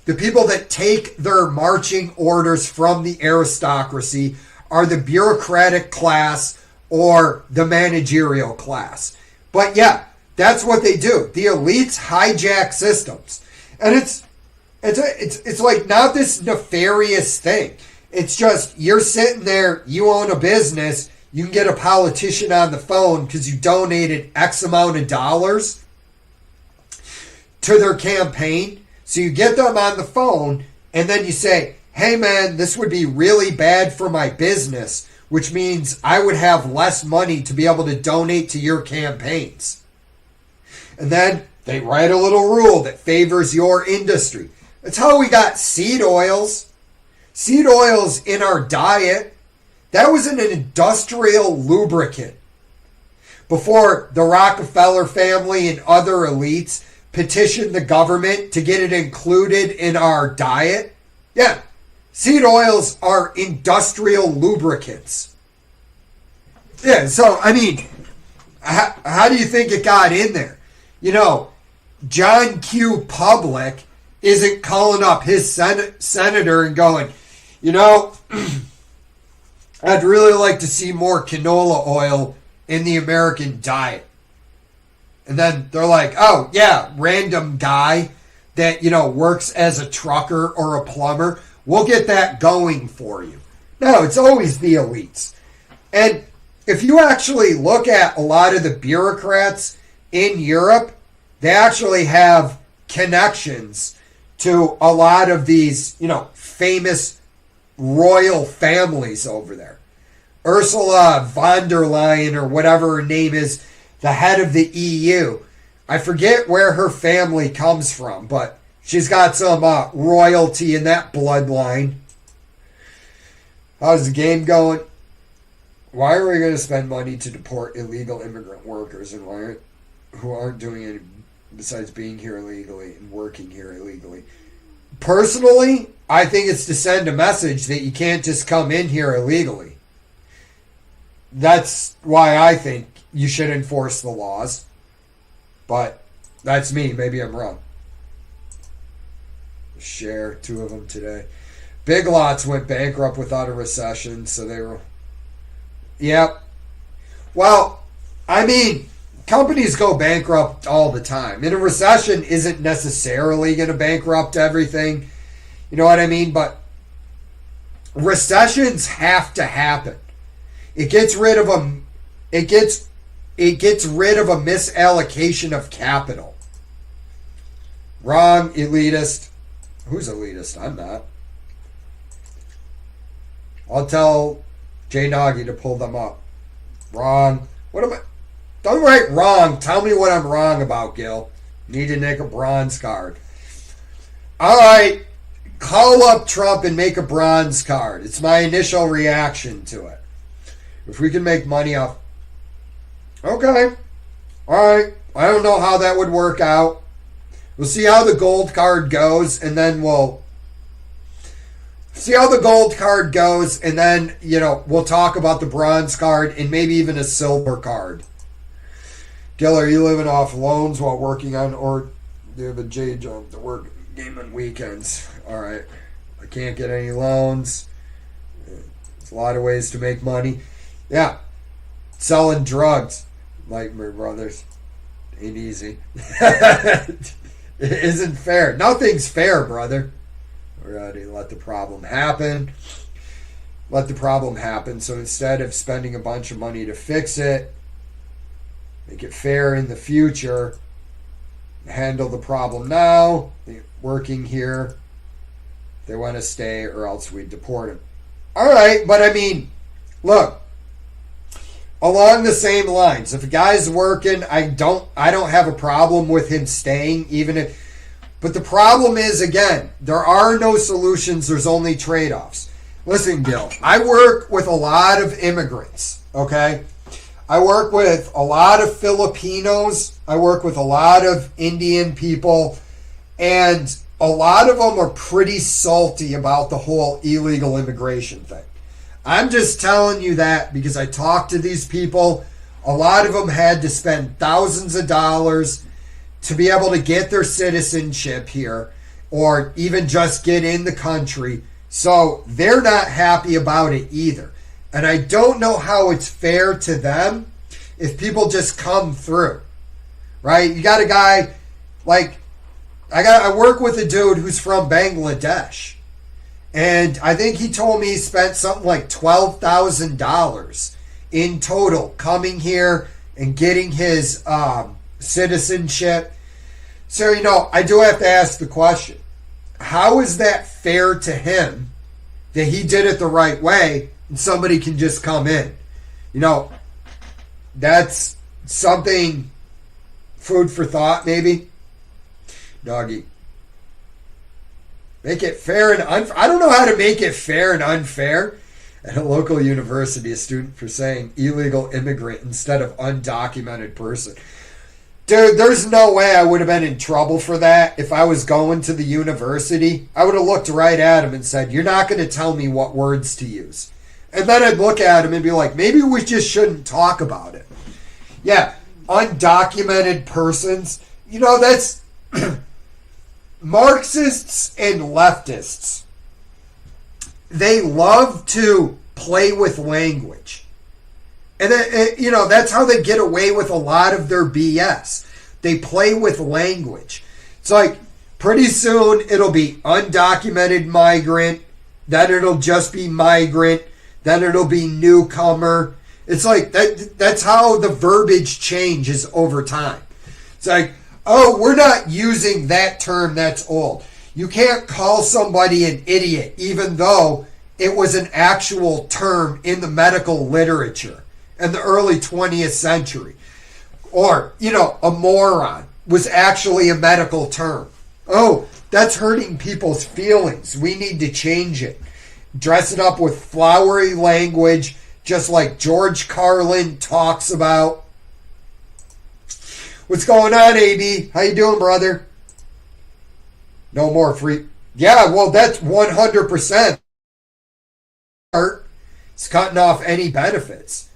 the people that take their marching orders from the aristocracy are the bureaucratic class or the managerial class. But yeah, that's what they do. The elites hijack systems. And it's like not this nefarious thing. It's just you're sitting there, you own a business, you can get a politician on the phone because you donated X amount of dollars to their campaign. So you get them on the phone and then you say, hey man, this would be really bad for my business, which means I would have less money to be able to donate to your campaigns. And then they write a little rule that favors your industry. That's how we got seed oils. Seed oils in our diet. That was an industrial lubricant. Before the Rockefeller family and other elites petitioned the government to get it included in our diet. Yeah, seed oils are industrial lubricants. Yeah, so, I mean, how do you think it got in there? You know, John Q. Public isn't calling up his senator and going, you know, I'd really like to see more canola oil in the American diet. And then they're like, oh, yeah, random guy that, you know, works as a trucker or a plumber. We'll get that going for you. No, it's always the elites. And if you actually look at a lot of the bureaucrats in Europe, they actually have connections to a lot of these, you know, famous royal families over there. Ursula von der Leyen, or whatever her name is, the head of the EU. I forget where her family comes from, but she's got some royalty in that bloodline. How's the game going? Why are we going to spend money to deport illegal immigrant workers and who aren't doing any besides being here illegally and working here illegally? Personally, I think it's to send a message that you can't just come in here illegally. That's why I think you should enforce the laws. But that's me. Maybe I'm wrong. Share 2 of them today. Big Lots went bankrupt without a recession, so they were... Yep. Well, I mean, companies go bankrupt all the time. And a recession isn't necessarily going to bankrupt everything. You know what I mean? But recessions have to happen. It gets rid of a misallocation of capital. Wrong, elitist. Who's elitist? I'm not. I'll tell Jay Nagy to pull them up. Wrong. What am I? Don't write wrong. Tell me what I'm wrong about, Gil. Need to make a bronze card. All right. Call up Trump and make a bronze card. It's my initial reaction to it. If we can make money off... Okay. All right. I don't know how that would work out. We'll see how the gold card goes, and then we'll... See how the gold card goes, and then, you know, we'll talk about the bronze card and maybe even a silver card. Gil, are you living off loans while working on, or do you have a J job to work game on weekends? All right. I can't get any loans. There's a lot of ways to make money. Yeah. Selling drugs, like my brothers. Ain't easy. It isn't fair. Nothing's fair, brother. Already let the problem happen. Let the problem happen. So instead of spending a bunch of money to fix it, make it fair in the future. Handle the problem now. They're working here. They want to stay, or else we deport them. All right, but I mean, look. Along the same lines, if a guy's working, I don't have a problem with him staying, even if. But the problem is, again, there are no solutions. There's only trade-offs. Listen, Gil, I work with a lot of immigrants, okay? I work with a lot of Filipinos. I work with a lot of Indian people. And a lot of them are pretty salty about the whole illegal immigration thing. I'm just telling you that because I talked to these people. A lot of them had to spend thousands of dollars to be able to get their citizenship here or even just get in the country. So they're not happy about it either. And I don't know how it's fair to them if people just come through, right? You got a guy like, I work with a dude who's from Bangladesh. And I think he told me he spent something like $12,000 in total coming here and getting his citizenship. So, I do have to ask the question. How is that fair to him that he did it the right way and somebody can just come in? That's something, food for thought maybe. Doggy. Make it fair and unfair. I don't know how to make it fair and unfair. At a local university, a student for saying illegal immigrant instead of undocumented person. Dude, there's no way I would have been in trouble for that if I was going to the university. I would have looked right at him and said, you're not going to tell me what words to use. And then I'd look at him and be like, maybe we just shouldn't talk about it. Yeah, undocumented persons. That's Marxists and leftists. They love to play with language. And, that's how they get away with a lot of their BS. They play with language. It's like, pretty soon it'll be undocumented migrant, then it'll just be migrant, then it'll be newcomer. It's like, that's how the verbiage changes over time. It's like, oh, we're not using that term, that's old. You can't call somebody an idiot, even though it was an actual term in the medical literature in the early 20th century. Or, a moron was actually a medical term. Oh, that's hurting people's feelings. We need to change it. Dress it up with flowery language, just like George Carlin talks about. What's going on, AB? How you doing, brother? No more free. Yeah, well, that's 100%. It's cutting off any benefits.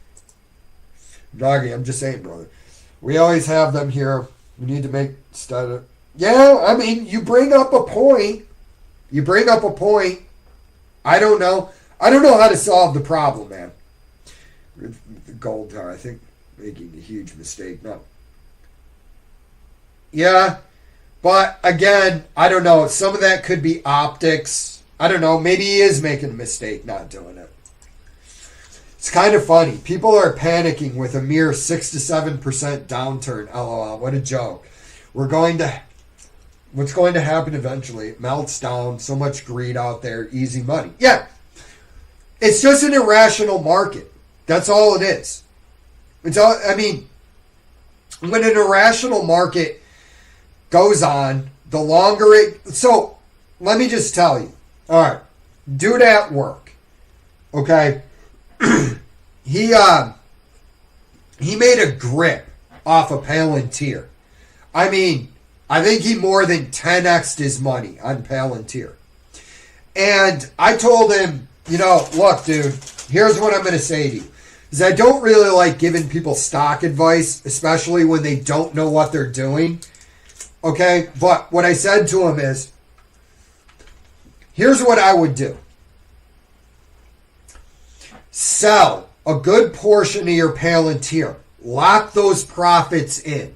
Doggy, I'm just saying, brother. We always have them here. We need to make stuff. Yeah, I mean, you bring up a point. I don't know. I don't know how to solve the problem, man. The gold tower, I think, making a huge mistake. No. Yeah, but again, I don't know. Some of that could be optics. I don't know. Maybe he is making a mistake not doing it. It's kind of funny. People are panicking with a mere 6 to 7% downturn. LOL. What a joke. What's going to happen eventually? It melts down. So much greed out there. Easy money. Yeah. It's just an irrational market. That's all it is. When an irrational market goes on, the longer it... So, let me just tell you. All right. Dude at work. Okay? He made a grip off of Palantir. I think he more than 10x'd his money on Palantir. And I told him, look, dude, here's what I'm going to say to you. Is I don't really like giving people stock advice, especially when they don't know what they're doing. Okay? But what I said to him is, here's what I would do. Sell a good portion of your Palantir. Lock those profits in.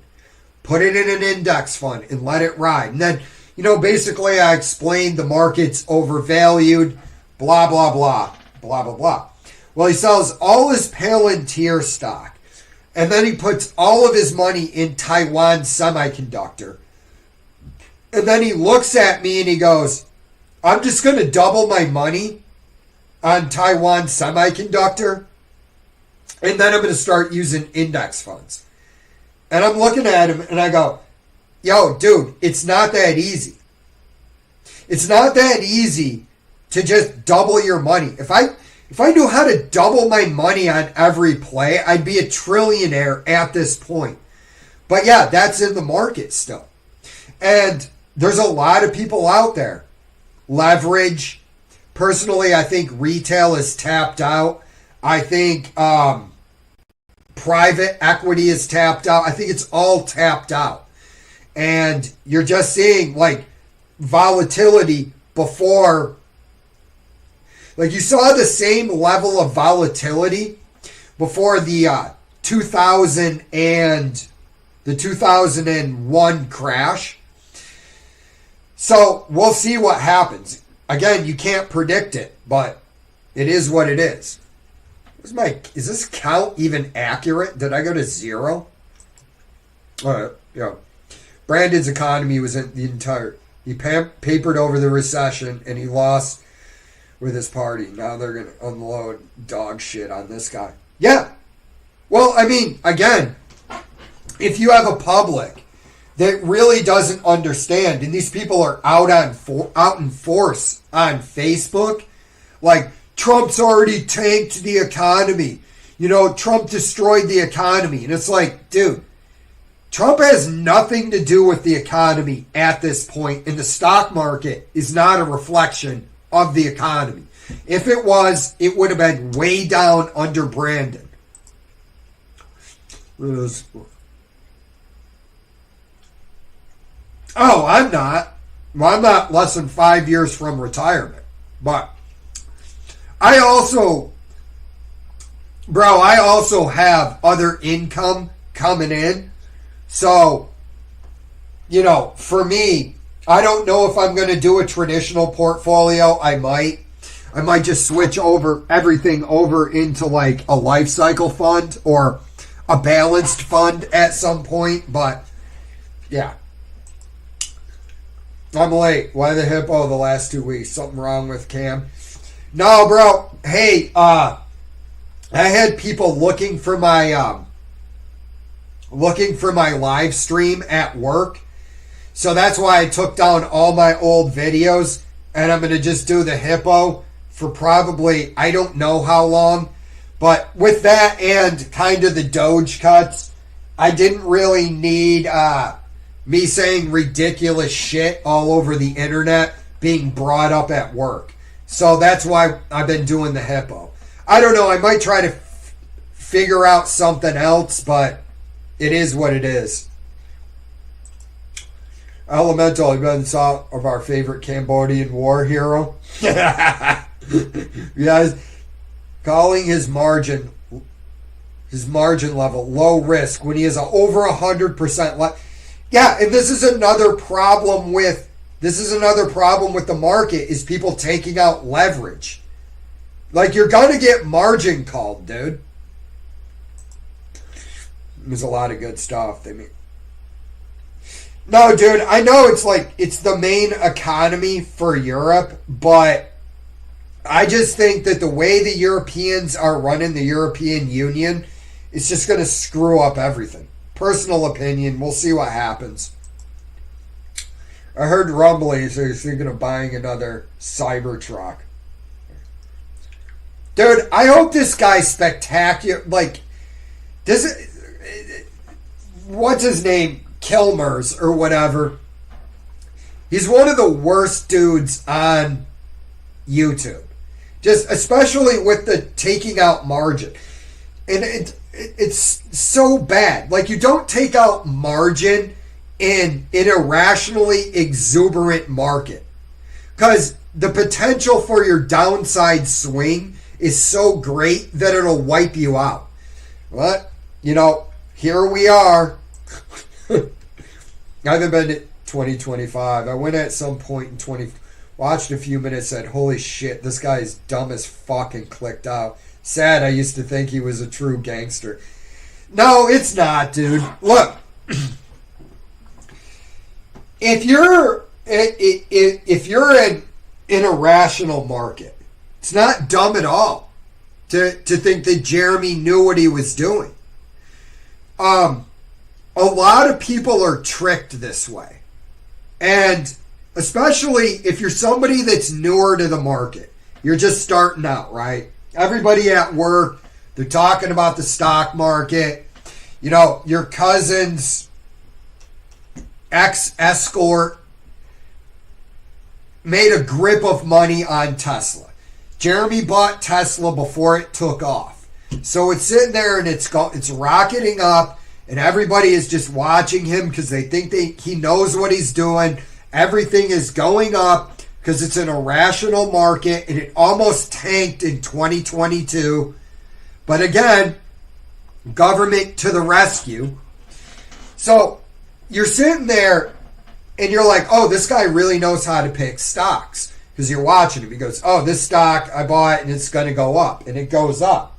Put it in an index fund and let it ride. And then, basically I explained the market's overvalued, blah, blah, blah, blah, blah, blah. Well, he sells all his Palantir stock. And then he puts all of his money in Taiwan Semiconductor. And then he looks at me and he goes, I'm just going to double my money on Taiwan Semiconductor. And then I'm going to start using index funds. And I'm looking at him and I go, yo, dude, it's not that easy. It's not that easy to just double your money. If I knew how to double my money on every play, I'd be a trillionaire at this point. But yeah, that's in the market still. And there's a lot of people out there. Leverage. Personally, I think retail is tapped out. I think private equity is tapped out. I think it's all tapped out. And you're just seeing like volatility before. Like you saw the same level of volatility before the 2001 crash. So we'll see what happens. Again, you can't predict it, but it is what it is. Is this count even accurate? Did I go to 0? All right, yeah. Brandon's economy was in the entire. He papered over the recession and he lost with his party. Now they're going to unload dog shit on this guy. Yeah. Well, I mean, again, if you have a public that really doesn't understand, and these people are out in force on Facebook, like Trump's already tanked the economy. You know, Trump destroyed the economy. And it's like, dude, Trump has nothing to do with the economy at this point, and the stock market is not a reflection of the economy. If it was, it would have been way down under Brandon. Oh, I'm not. Well, I'm not less than 5 years from retirement. But I also have other income coming in. So, you know, for me, I don't know if I'm going to do a traditional portfolio. I might just switch everything over into like a life cycle fund or a balanced fund at some point. But yeah, I'm late. Why the hippo the last 2 weeks? Something wrong with Cam? No, bro. Hey, I had people looking for my live stream at work. So that's why I took down all my old videos, and I'm going to just do the hippo for probably, I don't know how long. But with that and kind of the Doge cuts, I didn't really need me saying ridiculous shit all over the internet being brought up at work. So that's why I've been doing the hippo. I don't know, I might try to figure out something else, but it is what it is. Elemental, you been saw of our favorite Cambodian war hero. Yes, calling his margin level low risk when he is over 100%. Yeah, and this is another problem with the market is people taking out leverage. Like you're gonna get margin called, dude. There's a lot of good stuff. No, dude, I know it's the main economy for Europe, but I just think that the way the Europeans are running the European Union is just going to screw up everything. Personal opinion. We'll see what happens. I heard rumblings that he's thinking of buying another Cybertruck. Dude, I hope this guy's spectacular. Like, what's his name? Kilmers or whatever. He's one of the worst dudes on YouTube. Just especially with the taking out margin. And it's so bad. Like you don't take out margin in an irrationally exuberant market. Because the potential for your downside swing is so great that it'll wipe you out. But, you know, here we are. I haven't been to 2025. I went at some point in watched a few minutes, said, holy shit, this guy is dumb as fuck, and clicked out. Sad, I used to think he was a true gangster. No, it's not, dude. Look, if you're in a rational market, it's not dumb at all to think that Jeremy knew what he was doing. A lot of people are tricked this way. And especially if you're somebody that's newer to the market. You're just starting out, right? Everybody at work, they're talking about the stock market. You know, your cousin's ex-escort made a grip of money on Tesla. Jeremy bought Tesla before it took off. So it's sitting there and it's rocketing up, and everybody is just watching him because they think he knows what he's doing. Everything is going up because it's an irrational market, and it almost tanked in 2022. But again, government to the rescue. So you're sitting there and you're like, oh, this guy really knows how to pick stocks, because you're watching him. He goes, oh, this stock I bought and it's going to go up, and it goes up.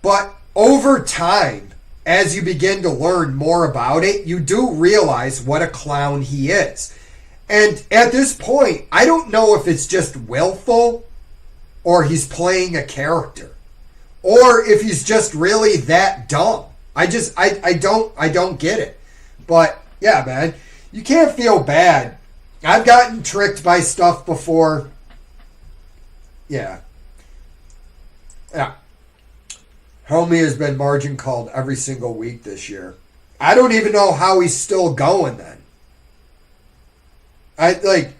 But over time, as you begin to learn more about it, you do realize what a clown he is. And at this point, I don't know if it's just willful or he's playing a character, or if he's just really that dumb. I don't get it. But yeah, man, you can't feel bad. I've gotten tricked by stuff before. Yeah. Homie has been margin called every single week this year. I don't even know how he's still going then. The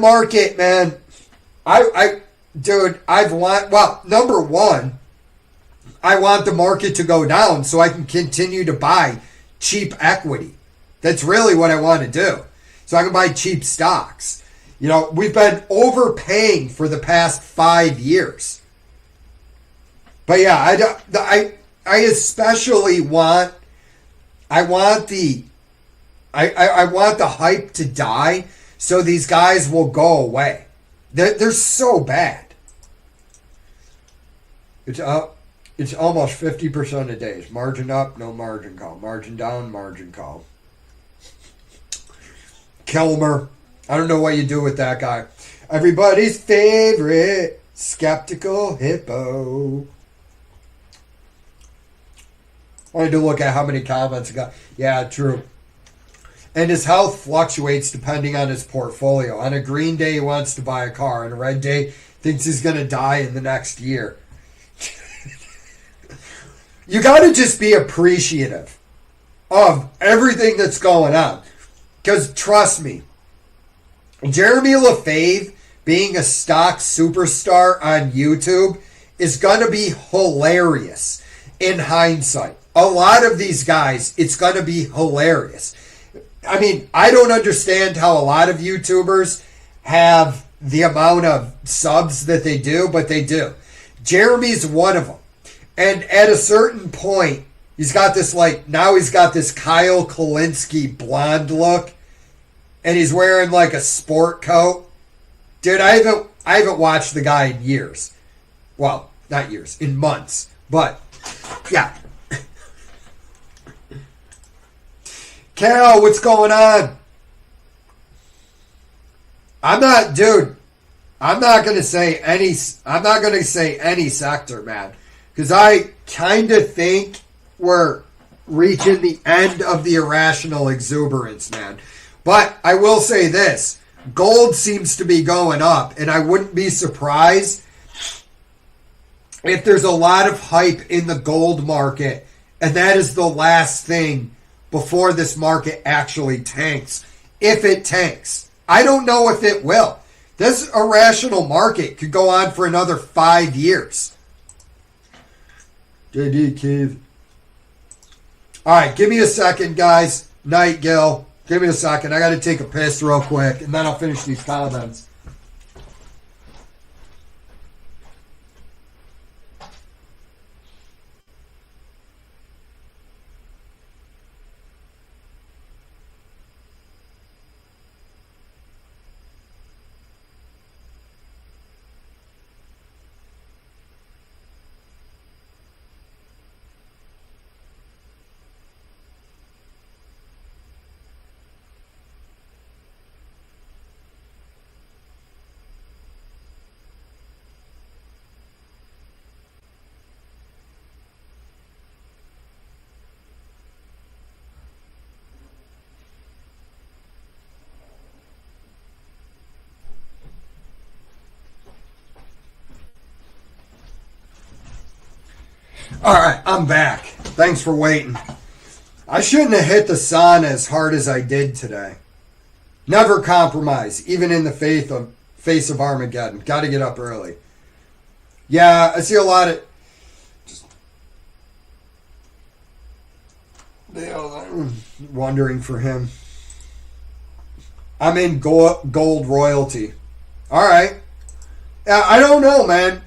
market, man. Number one, I want the market to go down so I can continue to buy cheap equity. That's really what I want to do. So I can buy cheap stocks. You know, we've been overpaying for the past 5 years. But yeah, I especially want the hype to die so these guys will go away. They're so bad. It's up. It's almost 50% of days. Margin up, no margin call. Margin down, margin call. Kilmer. I don't know what you do with that guy. Everybody's favorite skeptical hippo. I wanted to look at how many comments I got. Yeah, true. And his health fluctuates depending on his portfolio. On a green day, he wants to buy a car. On a red day, thinks he's going to die in the next year. You got to just be appreciative of everything that's going on. Because trust me, Jeremy Lefebvre being a stock superstar on YouTube is going to be hilarious in hindsight. A lot of these guys, it's going to be hilarious. I mean, I don't understand how a lot of YouTubers have the amount of subs that they do, but they do. Jeremy's one of them. And at a certain point, he's got this he's got this Kyle Kalinske blonde look, and he's wearing like a sport coat. Dude, I haven't watched the guy in years. Well, not years, in months. But yeah. Cal, what's going on? I'm not going to say any sector, man. Because I kind of think we're reaching the end of the irrational exuberance, man. But I will say this. Gold seems to be going up, and I wouldn't be surprised if there's a lot of hype in the gold market, and that is the last thing before this market actually tanks. If it tanks. I don't know if it will. This irrational market could go on for another 5 years. JD Cave. Alright, give me a second, guys. Night, Gil. Give me a second. I got to take a piss real quick, and then I'll finish these comments. All right, I'm back. Thanks for waiting. I shouldn't have hit the sauna as hard as I did today. Never compromise, even in the face of Armageddon. Got to get up early. Yeah, I see a lot of... wondering for him. I'm in gold royalty. All right. I don't know, man.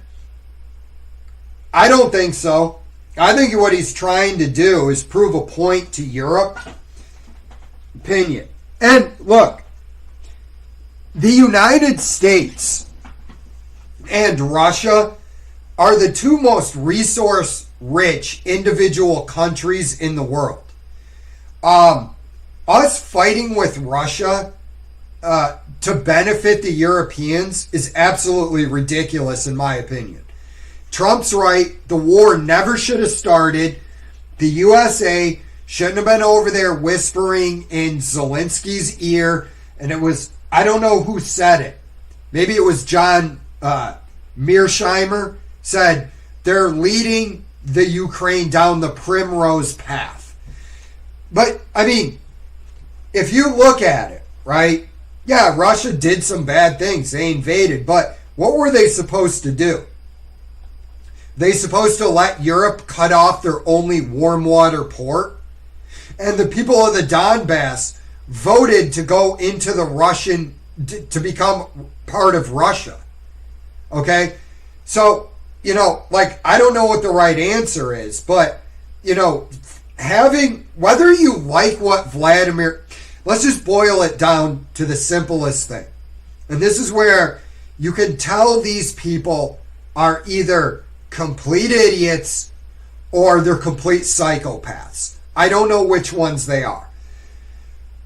I don't think so. I think what he's trying to do is prove a point to Europe. Opinion. And look, the United States and Russia are the two most resource-rich individual countries in the world. Us fighting with Russia to benefit the Europeans is absolutely ridiculous, in my opinion. Trump's right. The war never should have started. The USA shouldn't have been over there whispering in Zelensky's ear. And it was, I don't know who said it. Maybe it was John Mearsheimer said, they're leading the Ukraine down the primrose path. But, I mean, if you look at it, right? Yeah, Russia did some bad things. They invaded. But what were they supposed to do? They supposed to let Europe cut off their only warm water port? And the people of the Donbass voted to go into the Russian, to become part of Russia. Okay? So, you know, like, I don't know what the right answer is, but, you know, having, whether you like what Vladimir, let's just boil it down to the simplest thing. And this is where you can tell these people are either complete idiots or they're complete psychopaths. I don't know which ones they are.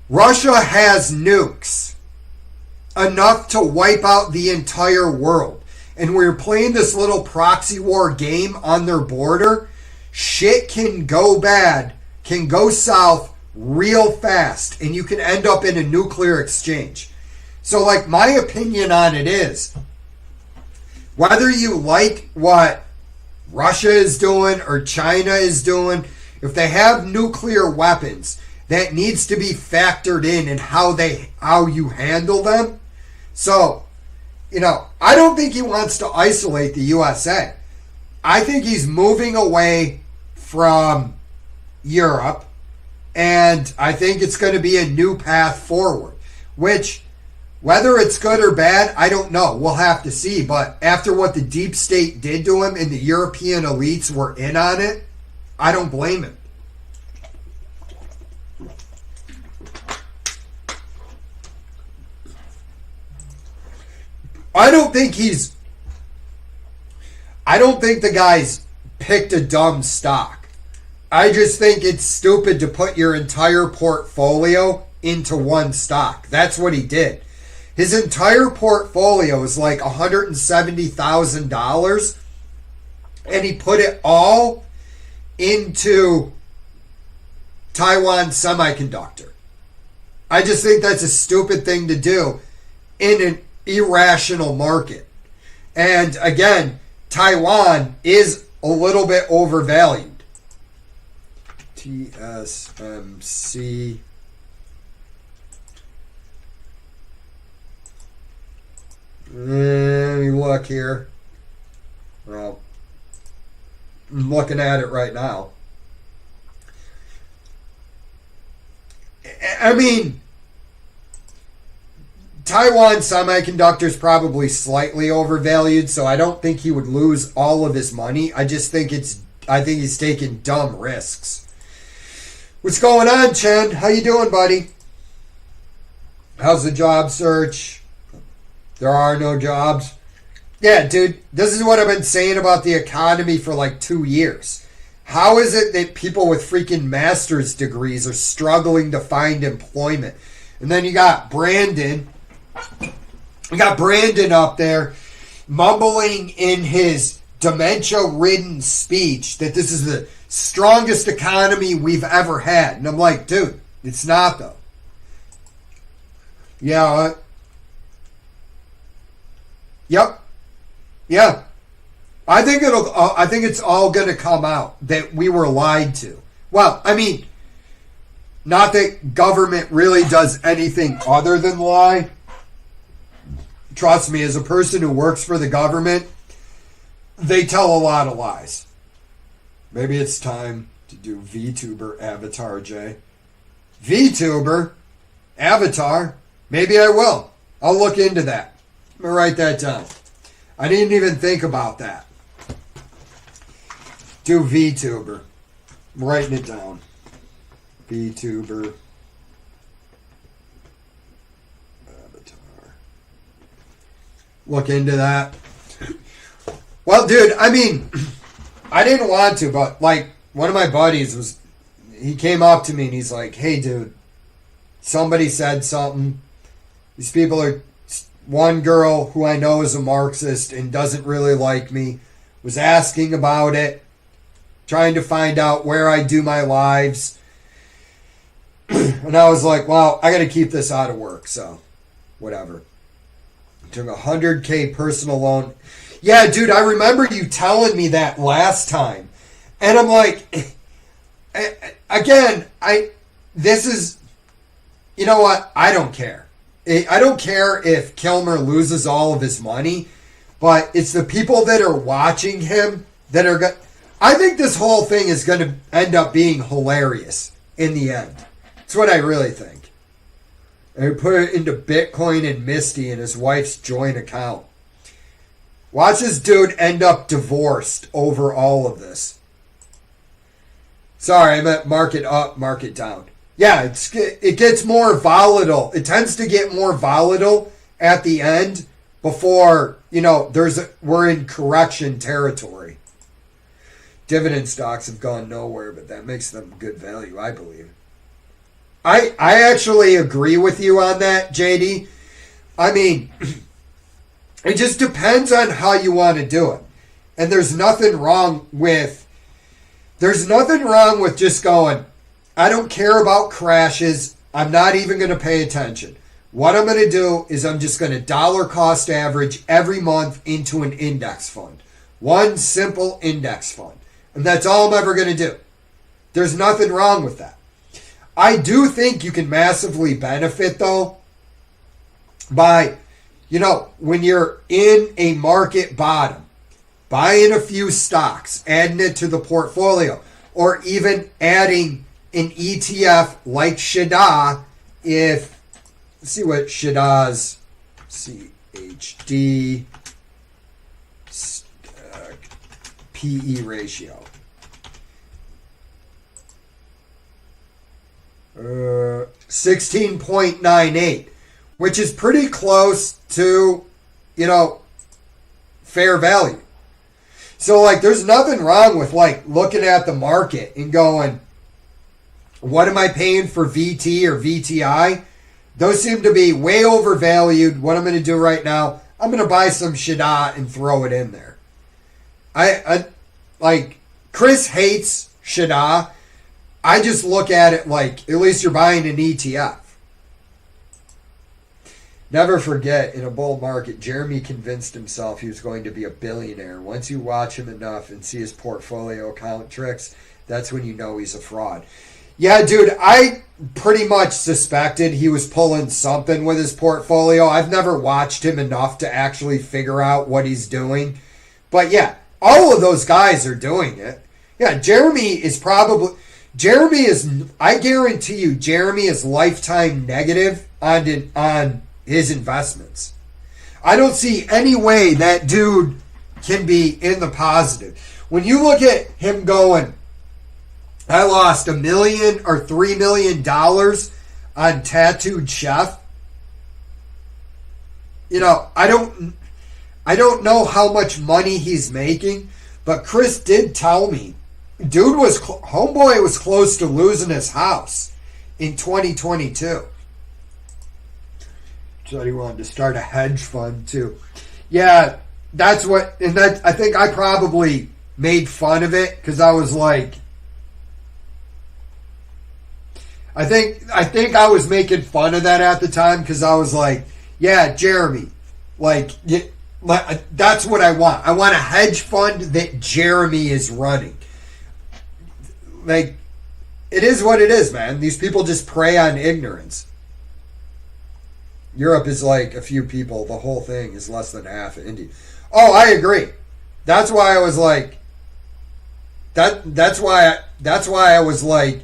Russia has nukes, enough to wipe out the entire world. And we're playing this little proxy war game on their border. Shit can go bad, can go south real fast, and you can end up in a nuclear exchange. So, like, my opinion on it is, whether you like what Russia is doing or China is doing, if they have nuclear weapons, that needs to be factored in how you handle them. So, you know, I don't think he wants to isolate the USA. I think he's moving away from Europe, and I think it's going to be a new path forward, which, whether it's good or bad, I don't know. We'll have to see. But after what the deep state did to him and the European elites were in on it, I don't blame him. I don't think the guy's picked a dumb stock. I just think it's stupid to put your entire portfolio into one stock. That's what he did. His entire portfolio is like $170,000, and he put it all into Taiwan Semiconductor. I just think that's a stupid thing to do in an irrational market. And again, Taiwan is a little bit overvalued. TSMC. Let me look here. Well, I'm looking at it right now. I mean, Taiwan Semiconductor is probably slightly overvalued, so I don't think he would lose all of his money. I think he's taking dumb risks. What's going on, Chen? How you doing, buddy? How's the job search? There are no jobs. Yeah, dude, this is what I've been saying about the economy for like 2 years. How is it that people with freaking master's degrees are struggling to find employment? And then you got Brandon. You got Brandon up there mumbling in his dementia-ridden speech that this is the strongest economy we've ever had. And I'm like, dude, it's not, though. Yeah. Yep. Yeah. I think it's all going to come out that we were lied to. Well, I mean, not that government really does anything other than lie. Trust me, as a person who works for the government, they tell a lot of lies. Maybe it's time to do VTuber Avatar, Jay. VTuber Avatar? Maybe I will. I'll look into that. I'm going to write that down. I didn't even think about that. Do VTuber. I'm writing it down. VTuber Avatar. Look into that. Well, dude, I mean, I didn't want to, but like one of my buddies he came up to me and he's like, "Hey, dude, somebody said something. These people are." One girl who I know is a Marxist and doesn't really like me was asking about it, trying to find out where I do my lives. And I was like, well, I got to keep this out of work, so whatever. Took a $100K personal loan. Yeah, dude, I remember you telling me that last time. And I'm like, again, this is, you know what? I don't care. I don't care if Kilmer loses all of his money, but it's the people that are watching him that are going. I think this whole thing is going to end up being hilarious in the end. That's what I really think. And put it into Bitcoin and Misty and his wife's joint account. Watch this dude end up divorced over all of this. Sorry, I meant market up, market down. Yeah, it gets more volatile. It tends to get more volatile at the end before, we're in correction territory. Dividend stocks have gone nowhere, but that makes them good value, I believe. I actually agree with you on that, JD. I mean, it just depends on how you want to do it. And there's nothing wrong with just going, I don't care about crashes. I'm not even going to pay attention. What I'm going to do is I'm just going to dollar cost average every month into an index fund. One simple index fund. And that's all I'm ever going to do. There's nothing wrong with that. I do think you can massively benefit, though, by, when you're in a market bottom, buying a few stocks, adding it to the portfolio, or even adding an ETF like Shida, let's see what Shida's CHD PE ratio. 16.98, which is pretty close to, fair value. So, there's nothing wrong with, looking at the market and going, what am I paying for VT or VTI? Those seem to be way overvalued. What I'm going to do right now, I'm going to buy some Shida and throw it in there. Chris hates Shida. I just look at it like, at least you're buying an ETF. Never forget, in a bull market, Jeremy convinced himself he was going to be a billionaire. Once you watch him enough and see his portfolio account tricks, that's when you know he's a fraud. Yeah, dude, I pretty much suspected he was pulling something with his portfolio. I've never watched him enough to actually figure out what he's doing. But yeah, all of those guys are doing it. Yeah, I guarantee you, Jeremy is lifetime negative on his investments. I don't see any way that dude can be in the positive. When you look at him going, I lost $1 million or $3 million on Tattooed Chef. I don't know how much money he's making, but Chris did tell me, homeboy was close to losing his house in 2022. So he wanted to start a hedge fund too. Yeah, I think I probably made fun of it because I was like, I think I was making fun of that at the time because I was like, yeah, Jeremy, That's what I want. I want a hedge fund that Jeremy is running. Like, it is what it is, man. These people just prey on ignorance. Europe is like a few people. The whole thing is less than half of India. Oh, I agree. That's why I was like, that's why I was like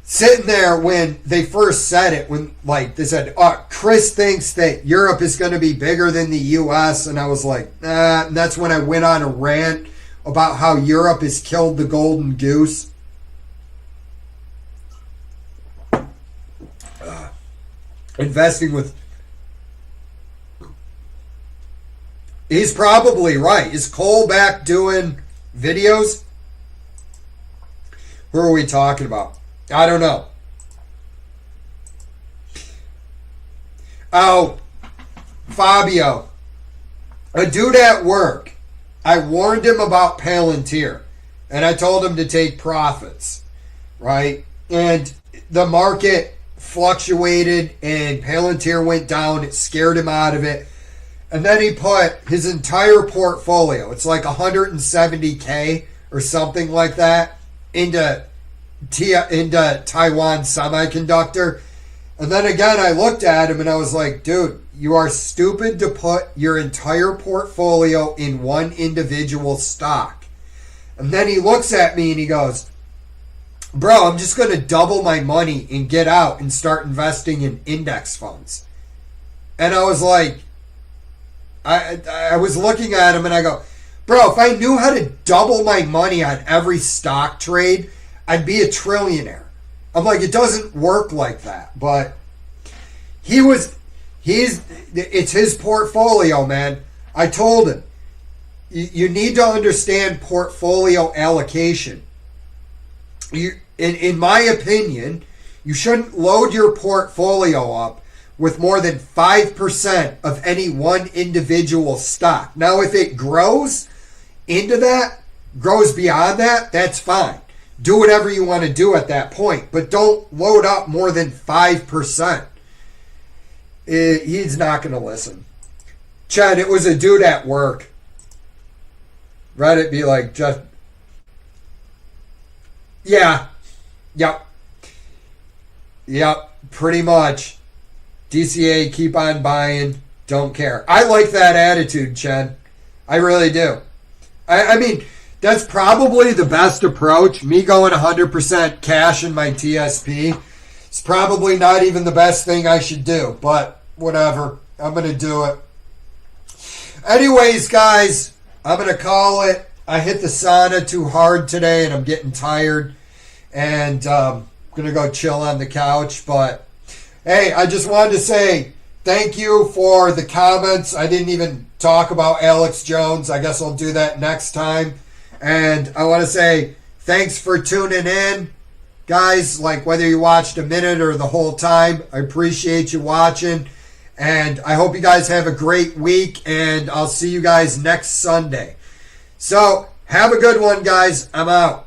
sitting there when they first said it, when like they said, Chris thinks that Europe is going to be bigger than the U.S. And I was like, nah. And that's when I went on a rant about how Europe has killed the golden goose. Investing with... He's probably right. Is Cole back doing videos? Who are we talking about? I don't know. Oh, Fabio. A dude at work. I warned him about Palantir. And I told him to take profits. Right? And the market fluctuated and Palantir went down. It scared him out of it. And then he put his entire portfolio, it's like 170K or something like that, into Taiwan Semiconductor. And then again, I looked at him and I was like, dude, you are stupid to put your entire portfolio in one individual stock. And then he looks at me and he goes, bro, I'm just going to double my money and get out and start investing in index funds. And I was like, I was looking at him and I go, bro, if I knew how to double my money on every stock trade, I'd be a trillionaire. I'm like, it doesn't work like that. But it's his portfolio, man. I told him, you need to understand portfolio allocation. In my opinion, you shouldn't load your portfolio up with more than 5% of any one individual stock. Now, if it grows into that, grows beyond that, that's fine. Do whatever you want to do at that point, but don't load up more than 5%. He's not going to listen. Chad, it was a dude at work. Reddit be like, just... Yeah. Yep, pretty much. DCA, keep on buying, don't care. I like that attitude, Chen. I really do. I mean, that's probably the best approach. Me going 100% cash in my TSP. It's probably not even the best thing I should do, but whatever. I'm going to do it. Anyways, guys, I'm going to call it. I hit the sauna too hard today, and I'm getting tired. And I'm going to go chill on the couch, but... Hey, I just wanted to say thank you for the comments. I didn't even talk about Alex Jones. I guess I'll do that next time. And I want to say thanks for tuning in. Guys, like whether you watched a minute or the whole time, I appreciate you watching. And I hope you guys have a great week. And I'll see you guys next Sunday. So, have a good one, guys. I'm out.